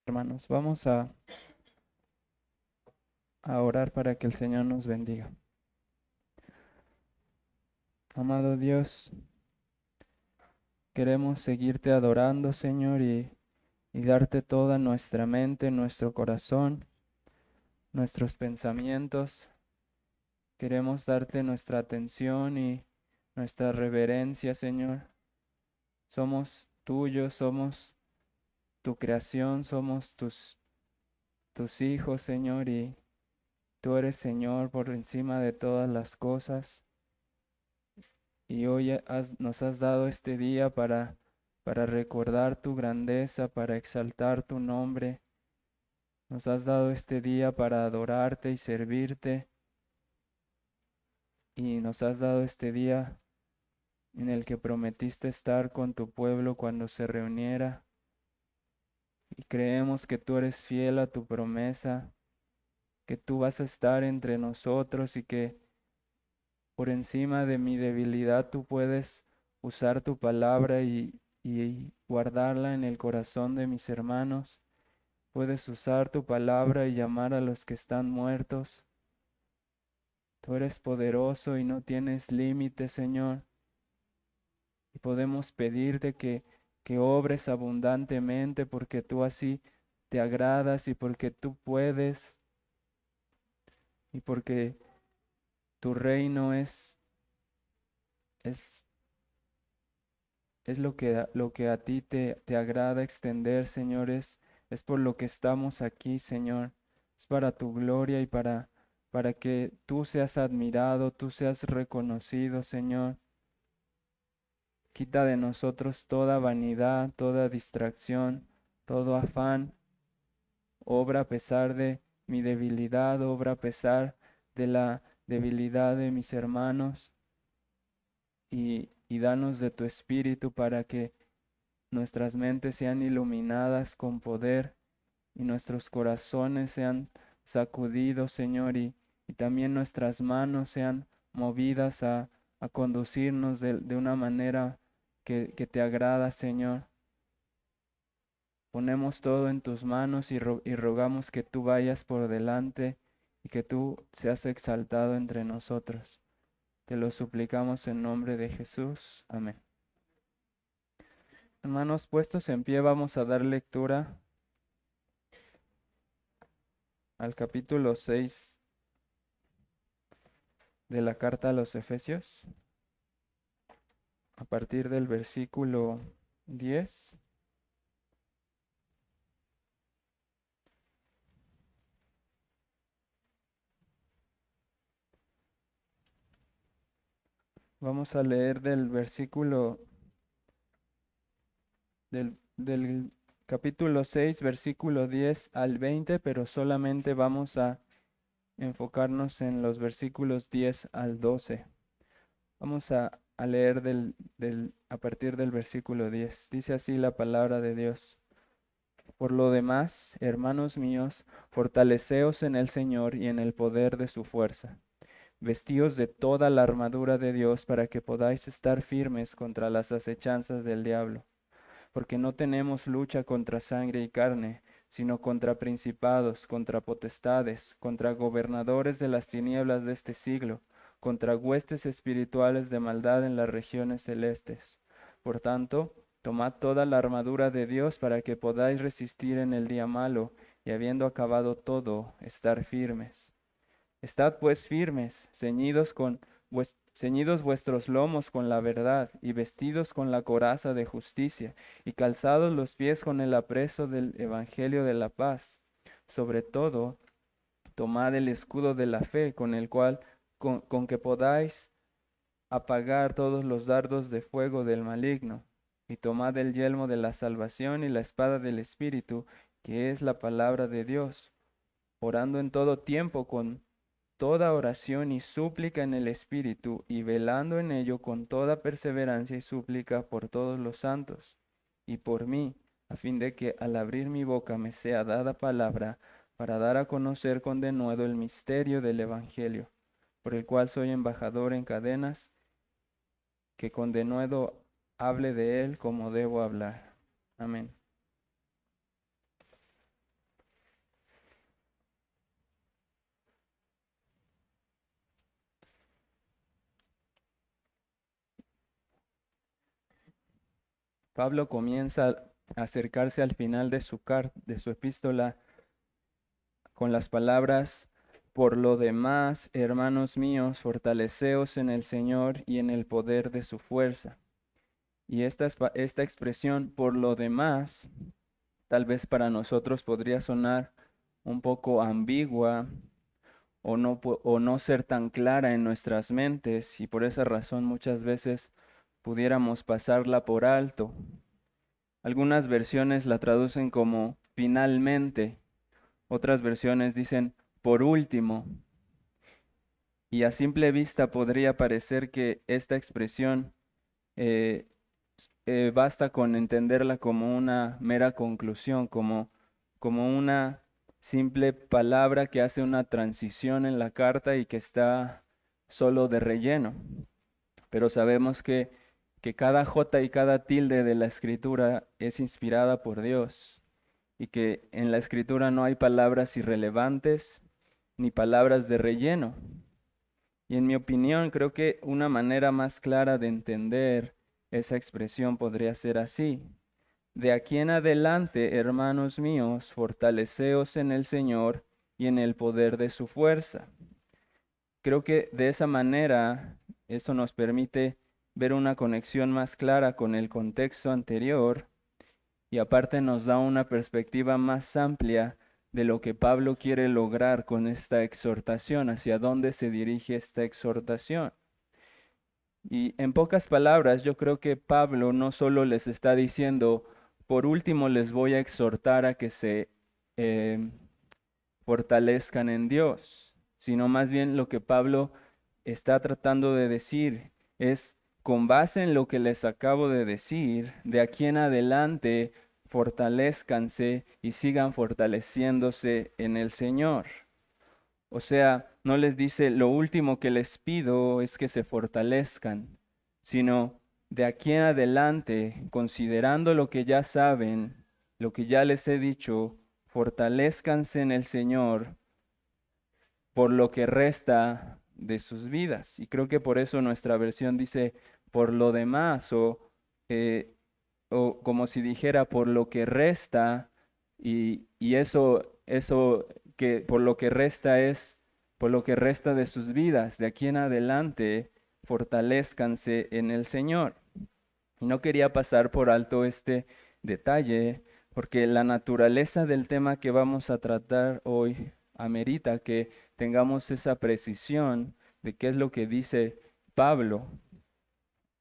Hermanos, vamos a orar para que el Señor nos bendiga. Amado Dios, queremos seguirte adorando, Señor, y darte toda nuestra mente, nuestro corazón, nuestros pensamientos. Queremos darte nuestra atención y nuestra reverencia, Señor. Somos tuyos, somos tu creación, somos tus hijos, Señor, y tú eres Señor por encima de todas las cosas. Y hoy nos has dado este día para recordar tu grandeza, para exaltar tu nombre. Nos has dado este día para adorarte y servirte. Y nos has dado este día en el que prometiste estar con tu pueblo cuando se reuniera. Y creemos que tú eres fiel a tu promesa, que tú vas a estar entre nosotros y que por encima de mi debilidad tú puedes usar tu palabra y guardarla en el corazón de mis hermanos. Puedes usar tu palabra y llamar a los que están muertos. Tú eres poderoso y no tienes límites, Señor. Y podemos pedirte que obres abundantemente porque tú así te agradas y porque tú puedes y porque tu reino es Es lo que a ti te agrada extender, Señor, es por lo que estamos aquí, Señor. Es para tu gloria y para que tú seas admirado, tú seas reconocido, Señor. Quita de nosotros toda vanidad, toda distracción, todo afán. Obra a pesar de mi debilidad, obra a pesar de la debilidad de mis hermanos y danos de tu espíritu para que nuestras mentes sean iluminadas con poder y nuestros corazones sean sacudidos, Señor, y también nuestras manos sean movidas a conducirnos de una manera que te agrada, Señor. Ponemos todo en tus manos y rogamos que tú vayas por delante y que tú seas exaltado entre nosotros. Te lo suplicamos en nombre de Jesús. Amén. Hermanos, puestos en pie, vamos a dar lectura al capítulo 6 de la carta a los Efesios, a partir del versículo 10. Vamos a leer del versículo del capítulo 6, versículo 10 al 20, pero solamente vamos a enfocarnos en los versículos 10 al 12. Vamos a leer a partir del versículo 10. Dice así la palabra de Dios. Por lo demás, hermanos míos, fortaleceos en el Señor y en el poder de su fuerza. Vestíos de toda la armadura de Dios para que podáis estar firmes contra las acechanzas del diablo. Porque no tenemos lucha contra sangre y carne, sino contra principados, contra potestades, contra gobernadores de las tinieblas de este siglo, contra huestes espirituales de maldad en las regiones celestes. Por tanto, tomad toda la armadura de Dios para que podáis resistir en el día malo, y habiendo acabado todo, estar firmes. Estad pues firmes, ceñidos vuestros lomos con la verdad, y vestidos con la coraza de justicia, y calzados los pies con el apresto del evangelio de la paz. Sobre todo, tomad el escudo de la fe, con el cual, con que podáis apagar todos los dardos de fuego del maligno, y tomad el yelmo de la salvación y la espada del Espíritu, que es la palabra de Dios, orando en todo tiempo con toda oración y súplica en el Espíritu, y velando en ello con toda perseverancia y súplica por todos los santos, y por mí, a fin de que al abrir mi boca me sea dada palabra para dar a conocer con denuedo el misterio del Evangelio, por el cual soy embajador en cadenas, que con denuedo hable de él como debo hablar. Amén. Pablo comienza a acercarse al final de su epístola con las palabras: por lo demás, hermanos míos, fortaleceos en el Señor y en el poder de su fuerza. Y esta expresión, por lo demás, tal vez para nosotros podría sonar un poco ambigua o no ser tan clara en nuestras mentes, y por esa razón muchas veces pudiéramos pasarla por alto. Algunas versiones la traducen como finalmente, otras versiones dicen por último, y a simple vista podría parecer que esta expresión eh, basta con entenderla como una mera conclusión, como una simple palabra que hace una transición en la carta y que está solo de relleno. Pero sabemos que cada jota y cada tilde de la escritura es inspirada por Dios y que en la escritura no hay palabras irrelevantes ni palabras de relleno. Y en mi opinión, creo que una manera más clara de entender esa expresión podría ser así: de aquí en adelante, hermanos míos, fortaleceos en el Señor y en el poder de su fuerza. Creo que de esa manera eso nos permite ver una conexión más clara con el contexto anterior, y aparte nos da una perspectiva más amplia de lo que Pablo quiere lograr con esta exhortación, hacia dónde se dirige esta exhortación. Y en pocas palabras, yo creo que Pablo no solo les está diciendo: por último les voy a exhortar a que se eh, fortalezcan en Dios, sino más bien lo que Pablo está tratando de decir es: con base en lo que les acabo de decir, de aquí en adelante, fortalezcanse y sigan fortaleciéndose en el Señor. O sea, no les dice: lo último que les pido es que se fortalezcan, sino de aquí en adelante, considerando lo que ya saben, lo que ya les he dicho, fortalezcanse en el Señor por lo que resta de sus vidas. Y creo que por eso nuestra versión dice por lo demás, o como si dijera por lo que resta, y eso que por lo que resta es por lo que resta de sus vidas. De aquí en adelante, fortalezcanse en el Señor. Y no quería pasar por alto este detalle, porque la naturaleza del tema que vamos a tratar hoy amerita que tengamos esa precisión de qué es lo que dice Pablo,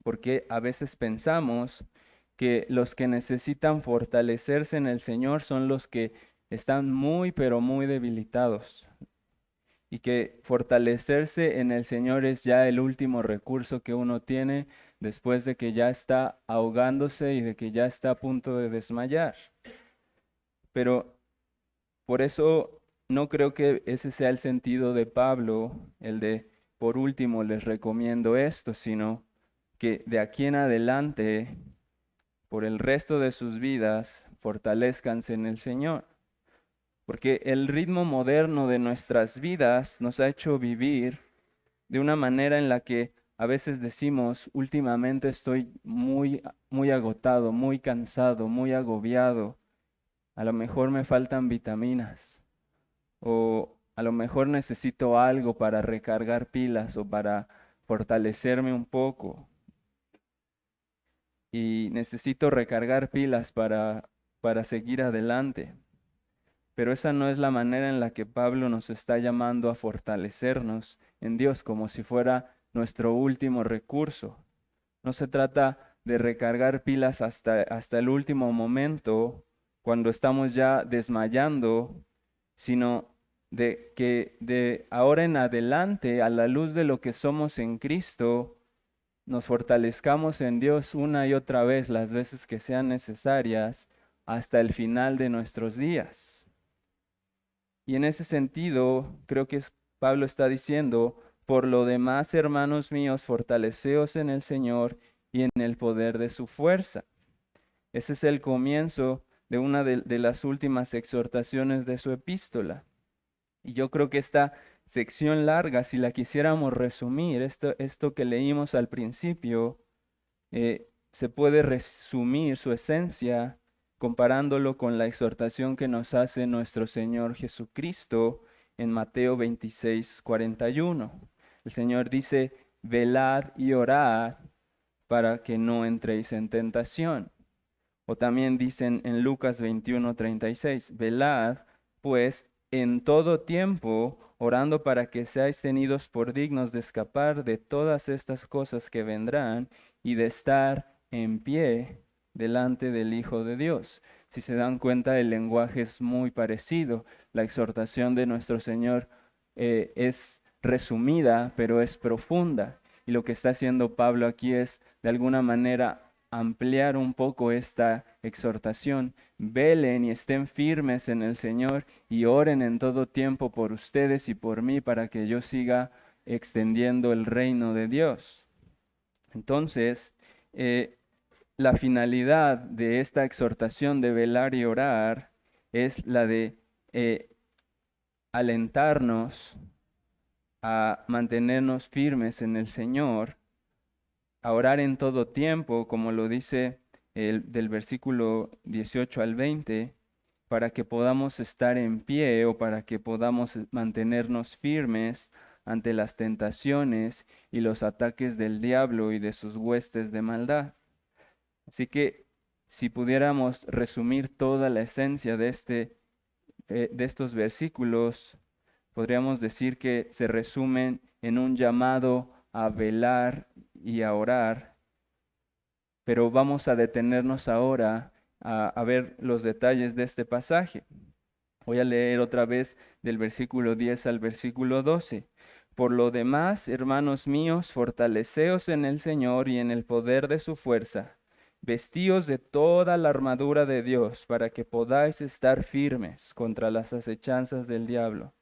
porque a veces pensamos que los que necesitan fortalecerse en el Señor son los que están muy, pero muy debilitados, y que fortalecerse en el Señor es ya el último recurso que uno tiene después de que ya está ahogándose y de que ya está a punto de desmayar. Pero por eso no creo que ese sea el sentido de Pablo, el de por último les recomiendo esto, sino que de aquí en adelante, por el resto de sus vidas, fortalezcanse en el Señor. Porque el ritmo moderno de nuestras vidas nos ha hecho vivir de una manera en la que a veces decimos: últimamente estoy muy agotado, muy cansado, muy agobiado. A lo mejor me faltan vitaminas, o a lo mejor necesito algo para recargar pilas o para fortalecerme un poco. Y necesito recargar pilas para seguir adelante. Pero esa no es la manera en la que Pablo nos está llamando a fortalecernos en Dios, como si fuera nuestro último recurso. No se trata de recargar pilas hasta el último momento, cuando estamos ya desmayando, sino de que de ahora en adelante, a la luz de lo que somos en Cristo, nos fortalezcamos en Dios una y otra vez, las veces que sean necesarias, hasta el final de nuestros días. Y en ese sentido, creo que Pablo está diciendo: por lo demás, hermanos míos, fortaleceos en el Señor y en el poder de su fuerza. Ese es el comienzo de una de las últimas exhortaciones de su epístola. Y yo creo que esta sección larga, si la quisiéramos resumir, esto que leímos al principio, se puede resumir su esencia comparándolo con la exhortación que nos hace nuestro Señor Jesucristo en Mateo 26:41. El Señor dice, velad y orad para que no entréis en tentación. O también dicen en Lucas 21:36, velad, pues, en todo tiempo, orando para que seáis tenidos por dignos de escapar de todas estas cosas que vendrán y de estar en pie delante del Hijo de Dios. Si se dan cuenta, el lenguaje es muy parecido. La exhortación de nuestro Señor es resumida, pero es profunda. Y lo que está haciendo Pablo aquí es, de alguna manera, ampliar un poco esta exhortación. Velen y estén firmes en el Señor y oren en todo tiempo por ustedes y por mí para que yo siga extendiendo el reino de Dios. Entonces, la finalidad de esta exhortación de velar y orar es la de alentarnos a mantenernos firmes en el Señor, a orar en todo tiempo, como lo dice del versículo 18 al 20, para que podamos estar en pie o para que podamos mantenernos firmes ante las tentaciones y los ataques del diablo y de sus huestes de maldad. Así que si pudiéramos resumir toda la esencia de estos versículos, podríamos decir que se resumen en un llamado a velar y a orar, pero vamos a detenernos ahora a ver los detalles de este pasaje. Voy a leer otra vez del versículo 10 al versículo 12. Por lo demás, hermanos míos, fortaleceos en el Señor y en el poder de su fuerza. Vestíos de toda la armadura de Dios para que podáis estar firmes contra las acechanzas del diablo.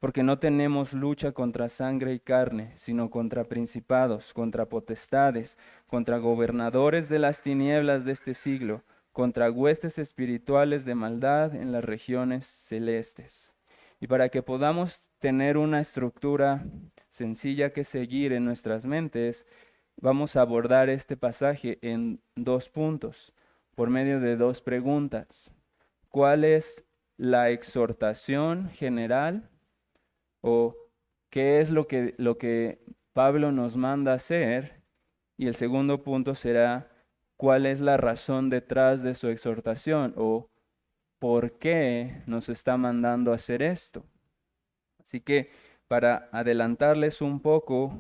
Porque no tenemos lucha contra sangre y carne, sino contra principados, contra potestades, contra gobernadores de las tinieblas de este siglo, contra huestes espirituales de maldad en las regiones celestes. Y para que podamos tener una estructura sencilla que seguir en nuestras mentes, vamos a abordar este pasaje en 2 puntos, por medio de 2 preguntas. ¿Cuál es la exhortación general? ¿O qué es lo que Pablo nos manda hacer? Y el segundo punto será, ¿cuál es la razón detrás de su exhortación? ¿O por qué nos está mandando a hacer esto? Así que para adelantarles un poco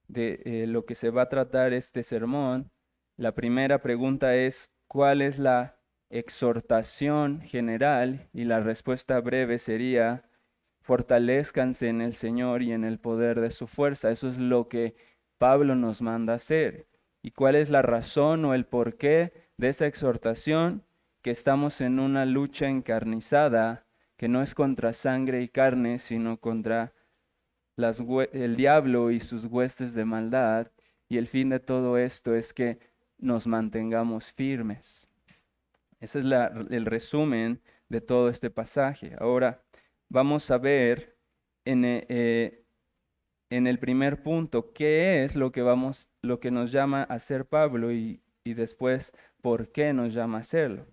de lo que se va a tratar este sermón, la primera pregunta es, ¿cuál es la exhortación general? Y la respuesta breve sería, fortalezcanse en el Señor y en el poder de su fuerza. Eso es lo que Pablo nos manda hacer. ¿Y cuál es la razón o el porqué de esa exhortación? Que estamos en una lucha encarnizada, que no es contra sangre y carne, sino contra el diablo y sus huestes de maldad. Y el fin de todo esto es que nos mantengamos firmes. Ese es el resumen de todo este pasaje. Ahora vamos a ver en el primer punto qué es lo que nos llama a hacer Pablo y después por qué nos llama a hacerlo.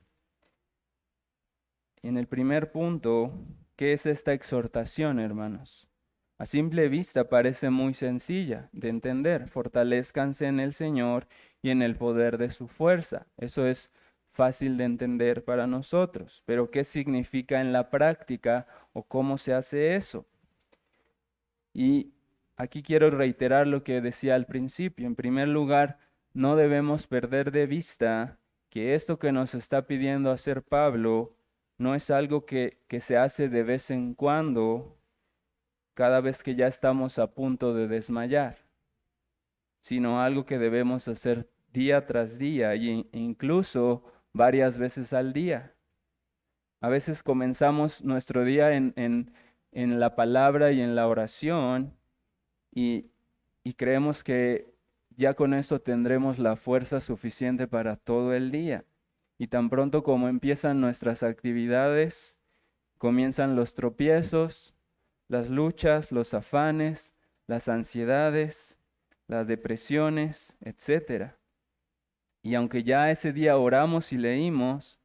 En el primer punto, ¿qué es esta exhortación, hermanos? A simple vista parece muy sencilla de entender. Fortalezcanse en el Señor y en el poder de su fuerza. Eso es fácil de entender para nosotros. Pero ¿qué significa en la práctica o cómo se hace eso? Y aquí quiero reiterar lo que decía al principio. En primer lugar, no debemos perder de vista que esto que nos está pidiendo hacer Pablo no es algo que se hace de vez en cuando, cada vez que ya estamos a punto de desmayar, sino algo que debemos hacer día tras día e incluso varias veces al día. A veces comenzamos nuestro día en la palabra y en la oración y creemos que ya con eso tendremos la fuerza suficiente para todo el día. Y tan pronto como empiezan nuestras actividades, comienzan los tropiezos, las luchas, los afanes, las ansiedades, las depresiones, etc. Y aunque ya ese día oramos y leímos,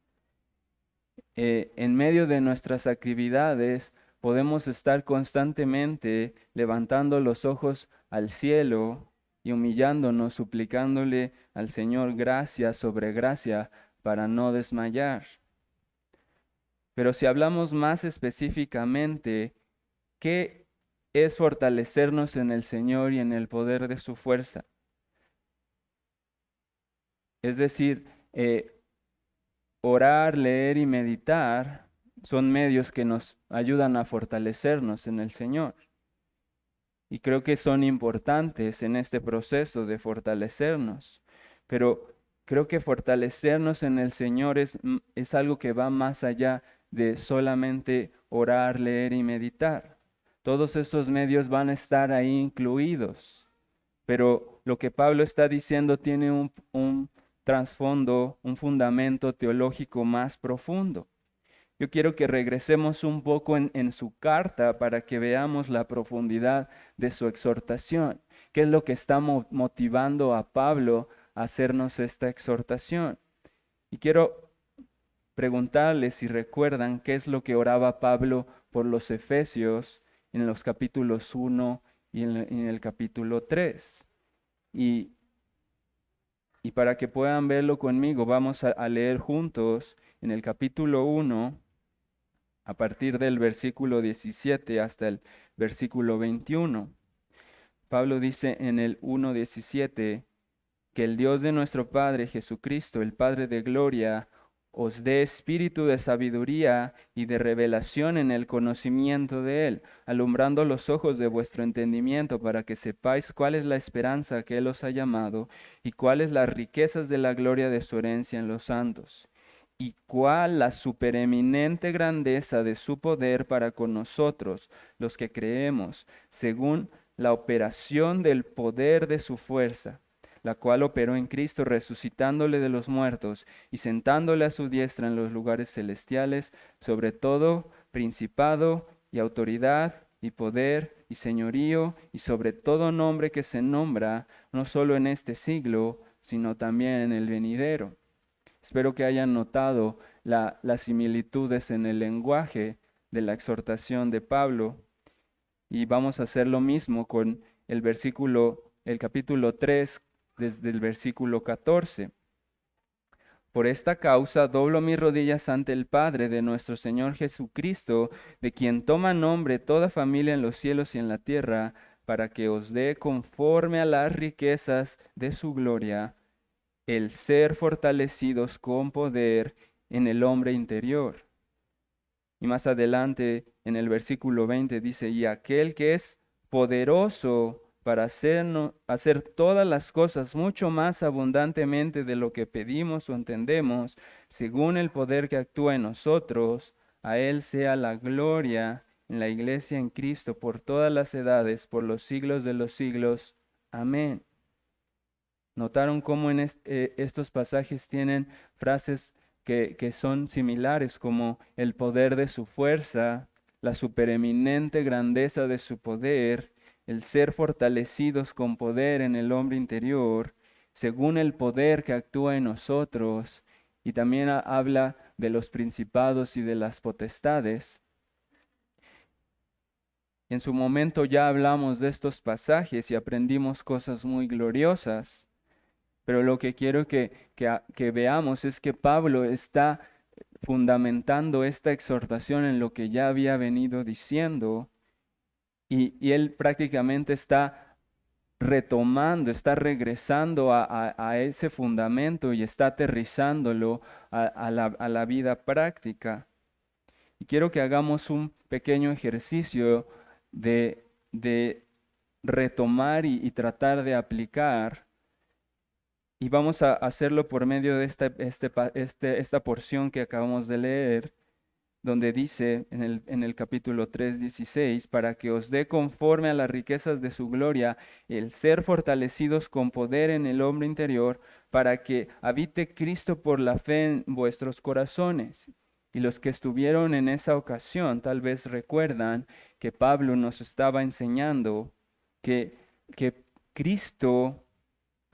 en medio de nuestras actividades podemos estar constantemente levantando los ojos al cielo y humillándonos, suplicándole al Señor gracia sobre gracia para no desmayar. Pero si hablamos más específicamente, ¿qué es fortalecernos en el Señor y en el poder de su fuerza? Es decir, orar, leer y meditar son medios que nos ayudan a fortalecernos en el Señor. Y creo que son importantes en este proceso de fortalecernos. Pero creo que fortalecernos en el Señor es algo que va más allá de solamente orar, leer y meditar. Todos estos medios van a estar ahí incluidos. Pero lo que Pablo está diciendo tiene un trasfondo, un fundamento teológico más profundo. Yo quiero que regresemos un poco en su carta para que veamos la profundidad de su exhortación. ¿Qué es lo que está motivando a Pablo a hacernos esta exhortación? Y quiero preguntarles si recuerdan qué es lo que oraba Pablo por los Efesios en los capítulos 1 y en el capítulo 3. Y para que puedan verlo conmigo, vamos a leer juntos en el capítulo 1, a partir del versículo 17 hasta el versículo 21. Pablo dice en el 1:17 que el Dios de nuestro Padre Jesucristo, el Padre de gloria, os dé espíritu de sabiduría y de revelación en el conocimiento de Él, alumbrando los ojos de vuestro entendimiento para que sepáis cuál es la esperanza que Él os ha llamado y cuáles las riquezas de la gloria de su herencia en los santos y cuál la supereminente grandeza de su poder para con nosotros, los que creemos, según la operación del poder de su fuerza, la cual operó en Cristo resucitándole de los muertos y sentándole a su diestra en los lugares celestiales, sobre todo principado y autoridad y poder y señorío y sobre todo nombre que se nombra, no solo en este siglo, sino también en el venidero. Espero que hayan notado las similitudes en el lenguaje de la exhortación de Pablo. Y vamos a hacer lo mismo con el capítulo 3, desde el versículo 14. Por esta causa doblo mis rodillas ante el Padre de nuestro Señor Jesucristo, de quien toma nombre toda familia en los cielos y en la tierra, para que os dé conforme a las riquezas de su gloria el ser fortalecidos con poder en el hombre interior. Y más adelante en el versículo 20 dice, y aquel que es poderoso para hacer todas las cosas mucho más abundantemente de lo que pedimos o entendemos, según el poder que actúa en nosotros, a Él sea la gloria en la iglesia en Cristo por todas las edades, por los siglos de los siglos. Amén. ¿Notaron cómo en estos pasajes tienen frases que son similares, como el poder de su fuerza, la supereminente grandeza de su poder, el ser fortalecidos con poder en el hombre interior, según el poder que actúa en nosotros? Y también habla de los principados y de las potestades. En su momento ya hablamos de estos pasajes y aprendimos cosas muy gloriosas. Pero lo que quiero que veamos es que Pablo está fundamentando esta exhortación en lo que ya había venido diciendo y él prácticamente está retomando, está regresando a ese fundamento y está aterrizándolo a la vida práctica. Y quiero que hagamos un pequeño ejercicio de retomar y tratar de aplicar. Y vamos a hacerlo por medio de esta porción que acabamos de leer, donde dice en el capítulo 3:16, para que os dé conforme a las riquezas de su gloria el ser fortalecidos con poder en el hombre interior, para que habite Cristo por la fe en vuestros corazones. Y los que estuvieron en esa ocasión tal vez recuerdan que Pablo nos estaba enseñando que Cristo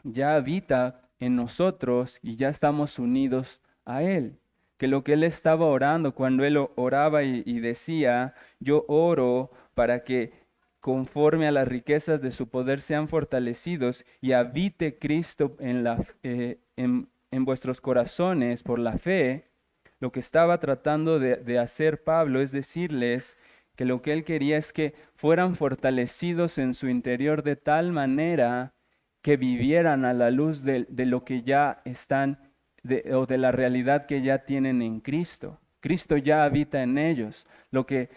ya habita en nosotros y ya estamos unidos a Él. Que lo que Él estaba orando, cuando Él oraba y decía, yo oro para que conforme a las riquezas de su poder sean fortalecidos y habite Cristo en vuestros corazones por la fe. Lo que estaba tratando de hacer Pablo es decirles que lo que él quería es que fueran fortalecidos en su interior de tal manera que vivieran a la luz de lo que ya están, o de la realidad que ya tienen en Cristo. Cristo ya habita en ellos. Lo que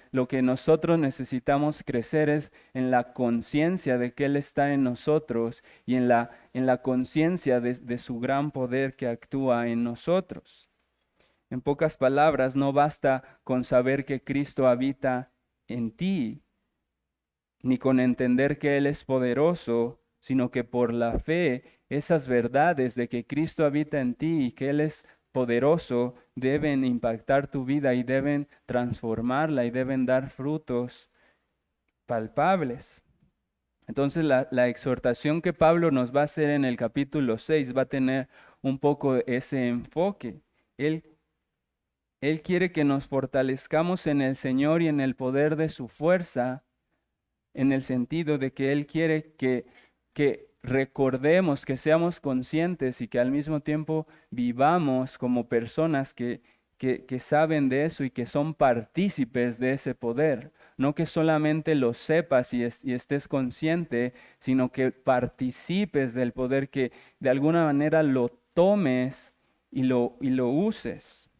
nosotros necesitamos crecer es en la conciencia de que Él está en nosotros y en la conciencia de su gran poder que actúa en nosotros. En pocas palabras, no basta con saber que Cristo habita en ti, ni con entender que Él es poderoso, sino que por la fe, esas verdades de que Cristo habita en ti y que Él es poderoso deben impactar tu vida y deben transformarla y deben dar frutos palpables. Entonces la exhortación que Pablo nos va a hacer en el capítulo 6 va a tener un poco ese enfoque. Él quiere que nos fortalezcamos en el Señor y en el poder de su fuerza, en el sentido de que Él quiere que recordemos, que seamos conscientes y que al mismo tiempo vivamos como personas que saben de eso y que son partícipes de ese poder. No que solamente lo sepas y estés consciente, sino que participes del poder, que de alguna manera lo tomes y lo uses.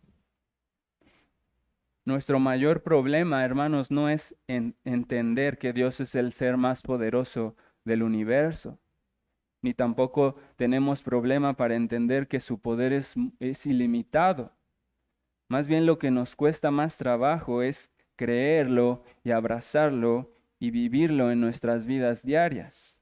Nuestro mayor problema, hermanos, no es entender que Dios es el ser más poderoso del universo, ni tampoco tenemos problema para entender que su poder es ilimitado. Más bien lo que nos cuesta más trabajo es creerlo y abrazarlo y vivirlo en nuestras vidas diarias.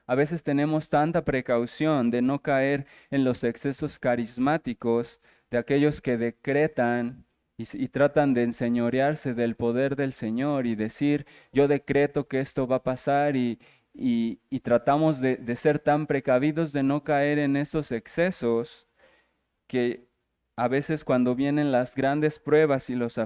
A veces tenemos tanta precaución de no caer en los excesos carismáticos de aquellos que decretan y tratan de enseñorearse del poder del Señor y decir, yo decreto que esto va a pasar y tratamos de ser tan precavidos de no caer en esos excesos que a veces cuando vienen las grandes pruebas y las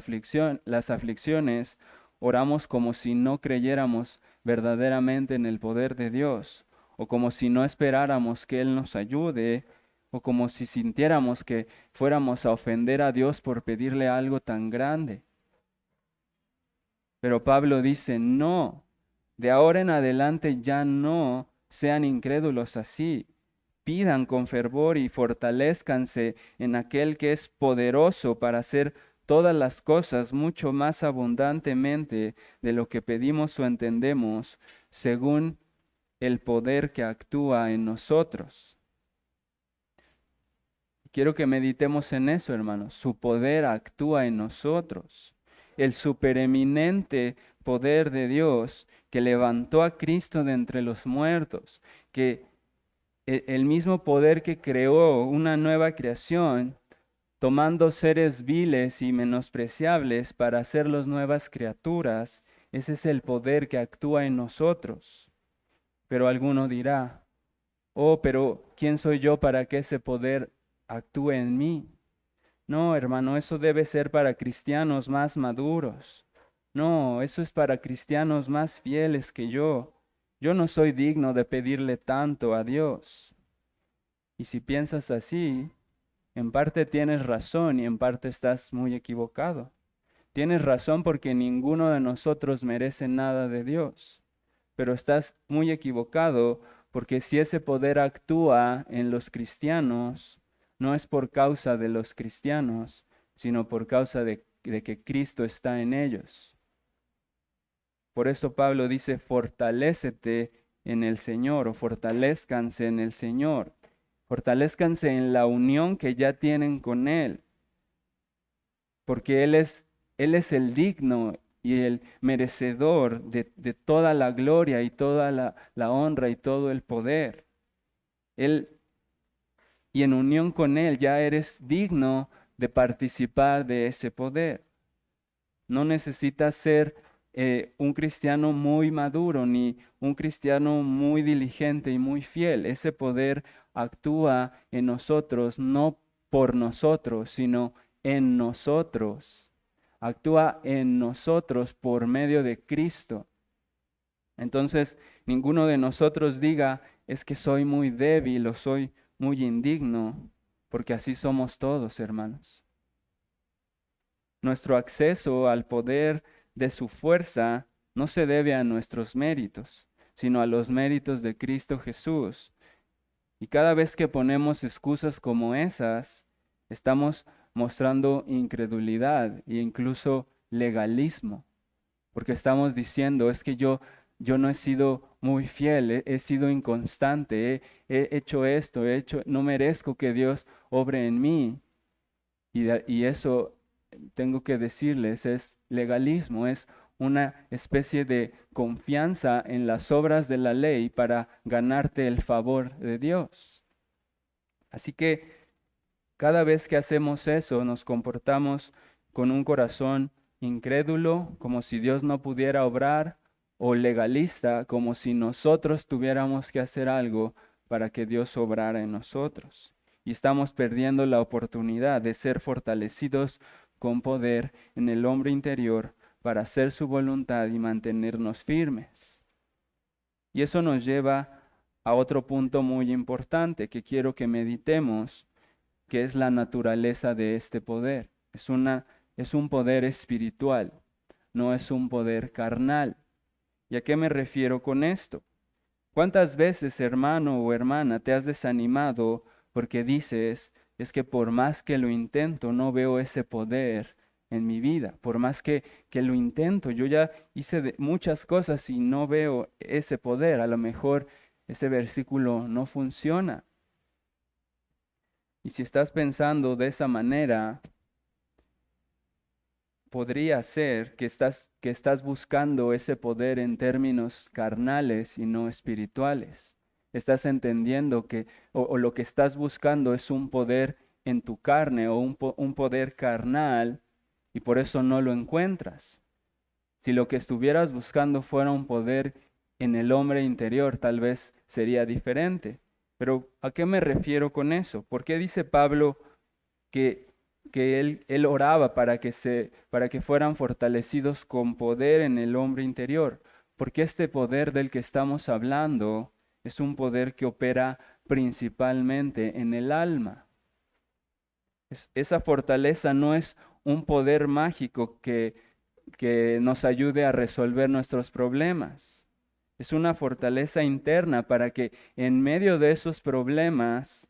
aflicciones, oramos como si no creyéramos verdaderamente en el poder de Dios, o como si no esperáramos que Él nos ayude, o como si sintiéramos que fuéramos a ofender a Dios por pedirle algo tan grande. Pero Pablo dice, no, de ahora en adelante ya no sean incrédulos así. Pidan con fervor y fortalezcanse en aquel que es poderoso para hacer todas las cosas mucho más abundantemente de lo que pedimos o entendemos, según el poder que actúa en nosotros. Quiero que meditemos en eso, hermanos. Su poder actúa en nosotros. El supereminente poder de Dios que levantó a Cristo de entre los muertos, que el mismo poder que creó una nueva creación, tomando seres viles y menospreciables para hacerlos nuevas criaturas, ese es el poder que actúa en nosotros. Pero alguno dirá, oh, pero ¿quién soy yo para que ese poder actúe en mí? No, hermano, eso debe ser para cristianos más maduros. No, eso es para cristianos más fieles que yo. Yo no soy digno de pedirle tanto a Dios. Y si piensas así, en parte tienes razón y en parte estás muy equivocado. Tienes razón porque ninguno de nosotros merece nada de Dios, pero estás muy equivocado porque si ese poder actúa en los cristianos, no es por causa de los cristianos, sino por causa de que Cristo está en ellos. Por eso Pablo dice, fortalécete en el Señor, o fortalezcanse en el Señor. Fortalezcanse en la unión que ya tienen con Él, porque Él es el digno y el merecedor de toda la gloria y toda la honra y todo el poder. Y en unión con Él ya eres digno de participar de ese poder. No necesitas ser un cristiano muy maduro, ni un cristiano muy diligente y muy fiel. Ese poder actúa en nosotros, no por nosotros, sino en nosotros. Actúa en nosotros por medio de Cristo. Entonces, ninguno de nosotros diga, es que soy muy débil o soy muy indigno, porque así somos todos, hermanos. Nuestro acceso al poder de su fuerza no se debe a nuestros méritos, sino a los méritos de Cristo Jesús. Y cada vez que ponemos excusas como esas, estamos mostrando incredulidad e incluso legalismo, porque estamos diciendo, es que yo no he sido muy fiel, he sido inconstante, he hecho esto, no merezco que Dios obre en mí. Y eso tengo que decirles, es legalismo, es una especie de confianza en las obras de la ley para ganarte el favor de Dios. Así que cada vez que hacemos eso, nos comportamos con un corazón incrédulo, como si Dios no pudiera obrar, o legalista, como si nosotros tuviéramos que hacer algo para que Dios obrara en nosotros. Y estamos perdiendo la oportunidad de ser fortalecidos con poder en el hombre interior para hacer su voluntad y mantenernos firmes. Y eso nos lleva a otro punto muy importante que quiero que meditemos, que es la naturaleza de este poder. Es un poder espiritual, no es un poder carnal. ¿Y a qué me refiero con esto? ¿Cuántas veces, hermano o hermana, te has desanimado porque dices, es que por más que lo intento, no veo ese poder en mi vida? Por más que lo intento, yo ya hice muchas cosas y no veo ese poder. A lo mejor ese versículo no funciona. Y si estás pensando de esa manera, podría ser que estás buscando ese poder en términos carnales y no espirituales. Estás entendiendo que o lo que estás buscando es un poder en tu carne o un poder carnal y por eso no lo encuentras. Si lo que estuvieras buscando fuera un poder en el hombre interior, tal vez sería diferente. Pero ¿a qué me refiero con eso? ¿Por qué dice Pablo que, que él oraba para que fueran fortalecidos con poder en el hombre interior? Porque este poder del que estamos hablando es un poder que opera principalmente en el alma. Esa fortaleza no es un poder mágico que nos ayude a resolver nuestros problemas. Es una fortaleza interna para que en medio de esos problemas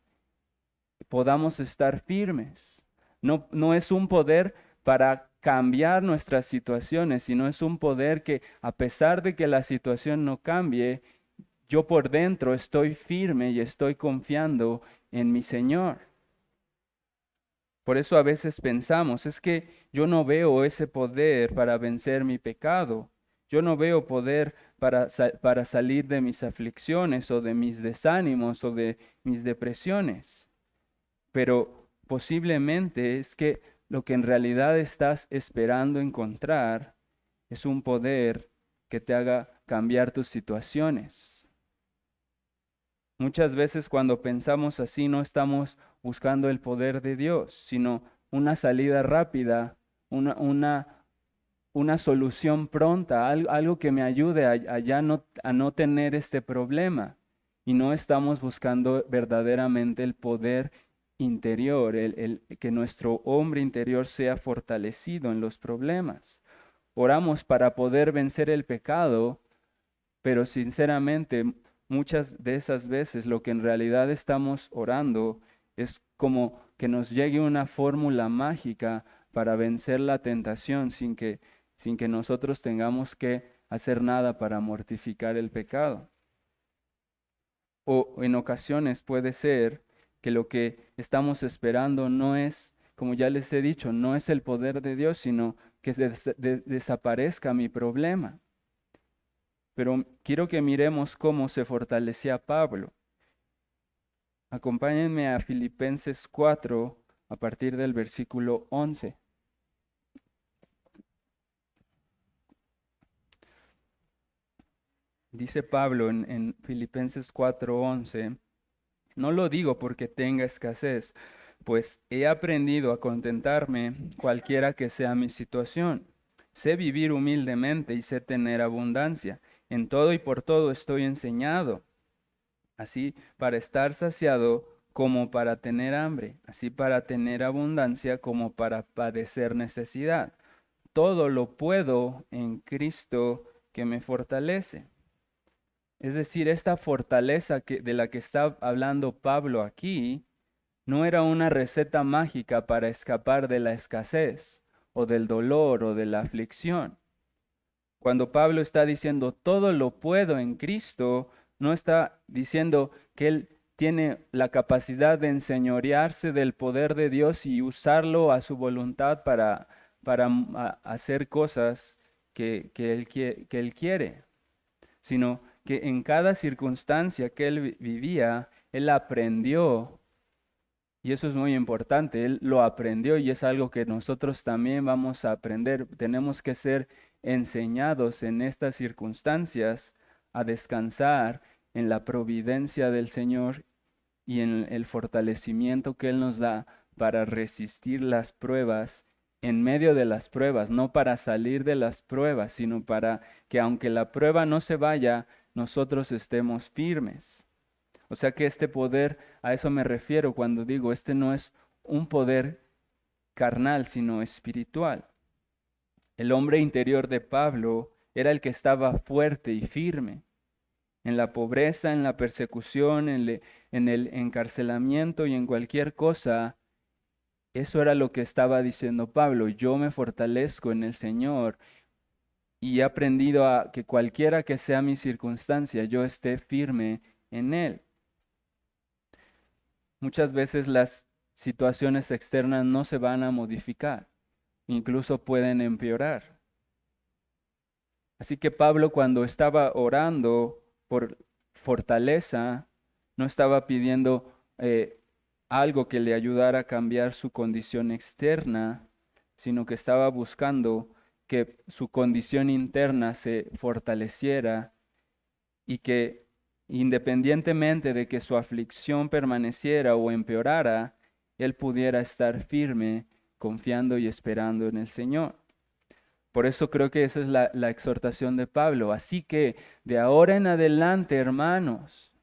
podamos estar firmes. No es un poder para cambiar nuestras situaciones, sino es un poder que a pesar de que la situación no cambie, yo por dentro estoy firme y estoy confiando en mi Señor. Por eso a veces pensamos, es que yo no veo ese poder para vencer mi pecado. Yo no veo poder para salir de mis aflicciones o de mis desánimos o de mis depresiones. Pero posiblemente es que lo que en realidad estás esperando encontrar es un poder que te haga cambiar tus situaciones. Muchas veces cuando pensamos así no estamos buscando el poder de Dios, sino una salida rápida, una solución pronta, algo que me ayude a no tener este problema. Y no estamos buscando verdaderamente el poder interior, que nuestro hombre interior sea fortalecido en los problemas. Oramos para poder vencer el pecado, pero sinceramente muchas de esas veces lo que en realidad estamos orando es como que nos llegue una fórmula mágica para vencer la tentación sin que nosotros tengamos que hacer nada para mortificar el pecado. O en ocasiones puede ser que lo que estamos esperando no es, como ya les he dicho, no es el poder de Dios, sino que desaparezca mi problema. Pero quiero que miremos cómo se fortalecía Pablo. Acompáñenme a Filipenses 4 a partir del versículo 11. Dice Pablo en Filipenses 4:11, no lo digo porque tenga escasez, pues he aprendido a contentarme cualquiera que sea mi situación. Sé vivir humildemente y sé tener abundancia. En todo y por todo estoy enseñado, así para estar saciado como para tener hambre, así para tener abundancia como para padecer necesidad. Todo lo puedo en Cristo que me fortalece. Es decir, esta fortaleza de la que está hablando Pablo aquí no era una receta mágica para escapar de la escasez o del dolor o de la aflicción. Cuando Pablo está diciendo todo lo puedo en Cristo, no está diciendo que él tiene la capacidad de enseñorearse del poder de Dios y usarlo a su voluntad para hacer cosas que él quiere, sino que en cada circunstancia que él vivía, él aprendió, y eso es muy importante, él lo aprendió y es algo que nosotros también vamos a aprender. Tenemos que ser enseñados en estas circunstancias a descansar en la providencia del Señor y en el fortalecimiento que Él nos da para resistir las pruebas en medio de las pruebas, no para salir de las pruebas, sino para que aunque la prueba no se vaya, nosotros estemos firmes. O sea que este poder, a eso me refiero cuando digo, este no es un poder carnal, sino espiritual. El hombre interior de Pablo era el que estaba fuerte y firme. En la pobreza, en la persecución, en el encarcelamiento y en cualquier cosa, eso era lo que estaba diciendo Pablo. Yo me fortalezco en el Señor y he aprendido a que cualquiera que sea mi circunstancia, yo esté firme en Él. Muchas veces las situaciones externas no se van a modificar, incluso pueden empeorar. Así que Pablo, cuando estaba orando por fortaleza, no estaba pidiendo algo que le ayudara a cambiar su condición externa, sino que estaba buscando que su condición interna se fortaleciera y que independientemente de que su aflicción permaneciera o empeorara, él pudiera estar firme, confiando y esperando en el Señor. Por eso creo que esa es la exhortación de Pablo. Así que de ahora en adelante, hermanos,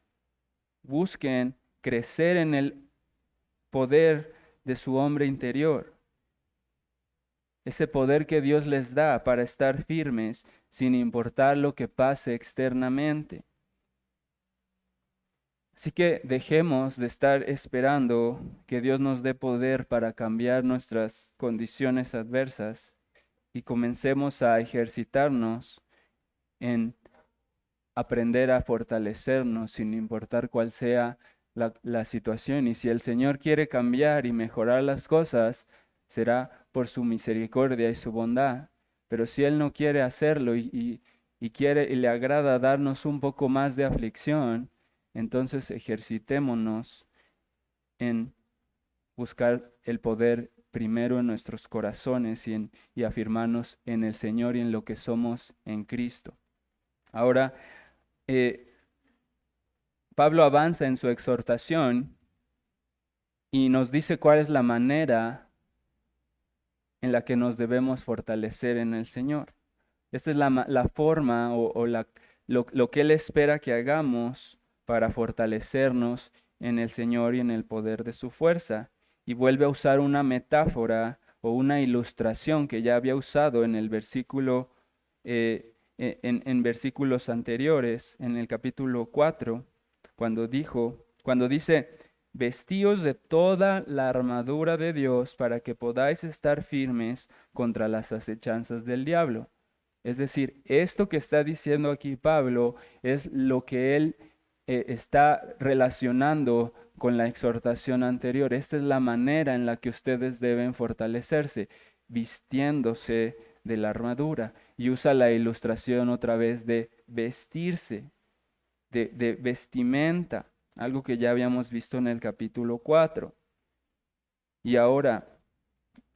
busquen crecer en el poder de su hombre interior. Ese poder que Dios les da para estar firmes sin importar lo que pase externamente. Así que dejemos de estar esperando que Dios nos dé poder para cambiar nuestras condiciones adversas y comencemos a ejercitarnos en aprender a fortalecernos sin importar cuál sea la situación. Y si el Señor quiere cambiar y mejorar las cosas, será por su misericordia y su bondad. Pero si Él no quiere hacerlo y quiere y le agrada darnos un poco más de aflicción, entonces ejercitémonos en buscar el poder primero en nuestros corazones y afirmarnos en el Señor y en lo que somos en Cristo. Ahora, Pablo avanza en su exhortación y nos dice cuál es la manera en la que nos debemos fortalecer en el Señor. Esta es la forma o lo que Él espera que hagamos para fortalecernos en el Señor y en el poder de su fuerza. Y vuelve a usar una metáfora o una ilustración que ya había usado en el versículo, en versículos anteriores, en el capítulo 4, cuando dice, vestíos de toda la armadura de Dios para que podáis estar firmes contra las acechanzas del diablo. Es decir, esto que está diciendo aquí Pablo es lo que él está relacionando con la exhortación anterior. Esta es la manera en la que ustedes deben fortalecerse, vistiéndose de la armadura. Y usa la ilustración otra vez de vestirse, de vestimenta, algo que ya habíamos visto en el capítulo 4. Y ahora,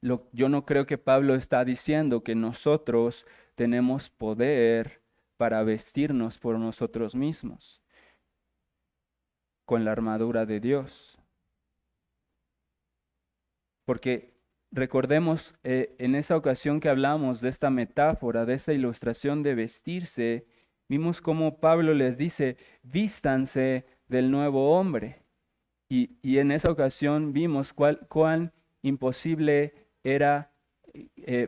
yo no creo que Pablo está diciendo que nosotros tenemos poder para vestirnos por nosotros mismos con la armadura de Dios. Porque recordemos, en esa ocasión que hablamos de esta metáfora, de esta ilustración de vestirse, vimos cómo Pablo les dice, vístanse del nuevo hombre. Y en esa ocasión vimos cuán imposible era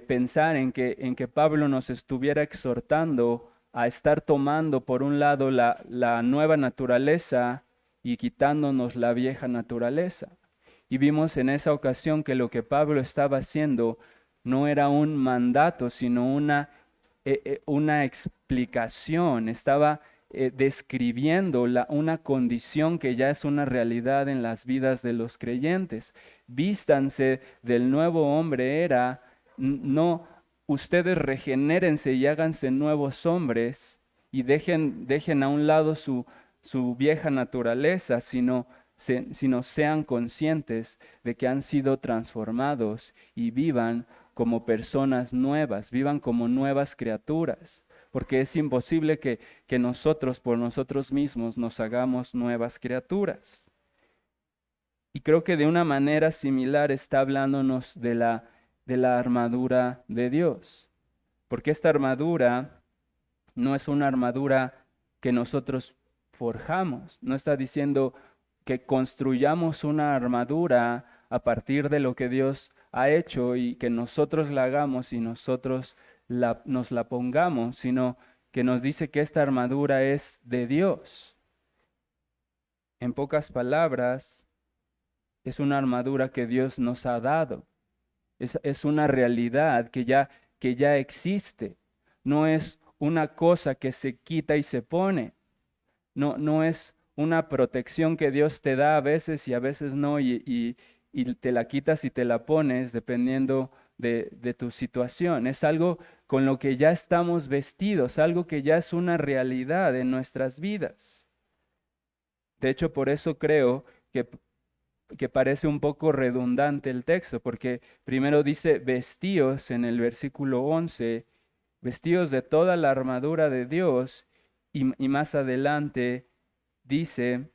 pensar en que Pablo nos estuviera exhortando a estar tomando por un lado la nueva naturaleza y quitándonos la vieja naturaleza. Y vimos en esa ocasión que lo que Pablo estaba haciendo no era un mandato, sino una explicación. Estaba describiendo una condición que ya es una realidad en las vidas de los creyentes. Vístanse del nuevo hombre era, no, ustedes regenérense y háganse nuevos hombres y dejen a un lado su vieja naturaleza, sino sean conscientes de que han sido transformados y vivan como personas nuevas, vivan como nuevas criaturas, porque es imposible que nosotros por nosotros mismos nos hagamos nuevas criaturas. Y creo que de una manera similar está hablándonos de la armadura de Dios, porque esta armadura no es una armadura que nosotros forjamos, no está diciendo que construyamos una armadura a partir de lo que Dios ha hecho y que nosotros la hagamos y nosotros nos la pongamos, sino que nos dice que esta armadura es de Dios. En pocas palabras, es una armadura que Dios nos ha dado. Es una realidad que ya existe. No es una cosa que se quita y se pone. No es una protección que Dios te da a veces y a veces no, y te la quitas y te la pones dependiendo de tu situación. Es algo con lo que ya estamos vestidos, algo que ya es una realidad en nuestras vidas. De hecho, por eso creo que parece un poco redundante el texto, porque primero dice vestíos en el versículo 11, vestíos de toda la armadura de Dios, y más adelante dice,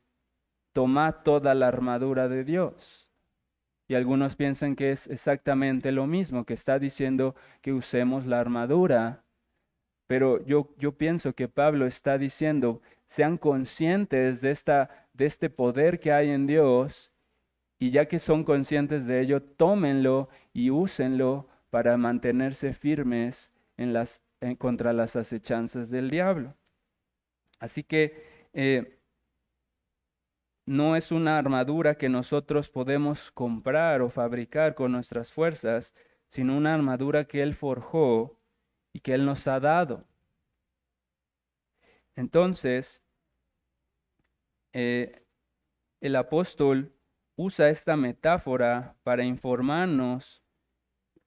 tomad toda la armadura de Dios. Y algunos piensan que es exactamente lo mismo, que está diciendo que usemos la armadura. Pero yo pienso que Pablo está diciendo, sean conscientes de este poder que hay en Dios, y ya que son conscientes de ello, tómenlo y úsenlo para mantenerse firmes contra las acechanzas del diablo. Así que no es una armadura que nosotros podemos comprar o fabricar con nuestras fuerzas, sino una armadura que Él forjó y que Él nos ha dado. Entonces, el apóstol usa esta metáfora para informarnos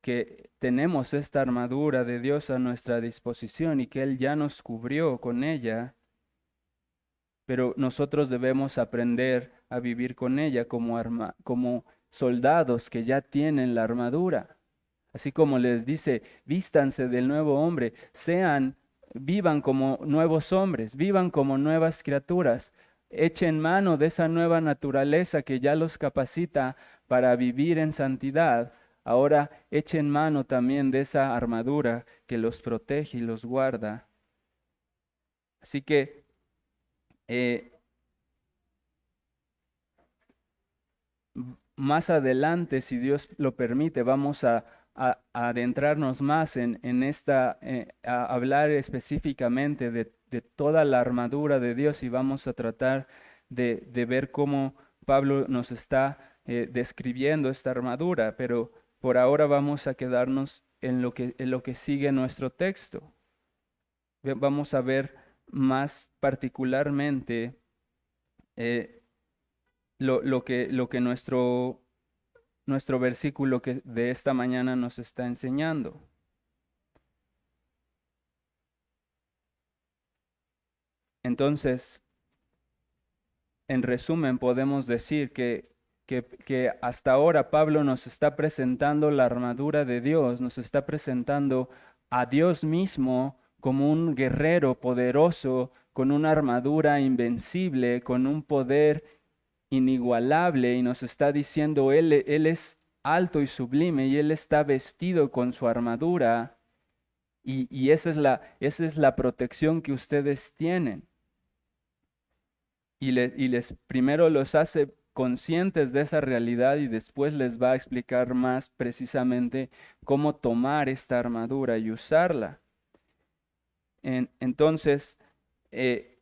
que tenemos esta armadura de Dios a nuestra disposición y que Él ya nos cubrió con ella, pero nosotros debemos aprender a vivir con ella como soldados que ya tienen la armadura. Así como les dice, vístanse del nuevo hombre, vivan como nuevos hombres, vivan como nuevas criaturas, echen mano de esa nueva naturaleza que ya los capacita para vivir en santidad. Ahora echen mano también de esa armadura que los protege y los guarda. Así que más adelante, si Dios lo permite, vamos a adentrarnos más en a hablar específicamente de toda la armadura de Dios, y vamos a tratar de ver cómo Pablo nos está describiendo esta armadura, pero por ahora vamos a quedarnos en lo que sigue nuestro texto. Vamos a ver más particularmente lo que nuestro versículo de esta mañana nos está enseñando. Entonces, en resumen, podemos decir que hasta ahora Pablo nos está presentando la armadura de Dios, nos está presentando a Dios mismo como un guerrero poderoso, con una armadura invencible, con un poder inigualable, y nos está diciendo, Él es alto y sublime, y Él está vestido con su armadura, y esa es la protección que ustedes tienen. Y les primero los hace conscientes de esa realidad y después les va a explicar más precisamente cómo tomar esta armadura y usarla. Entonces, eh,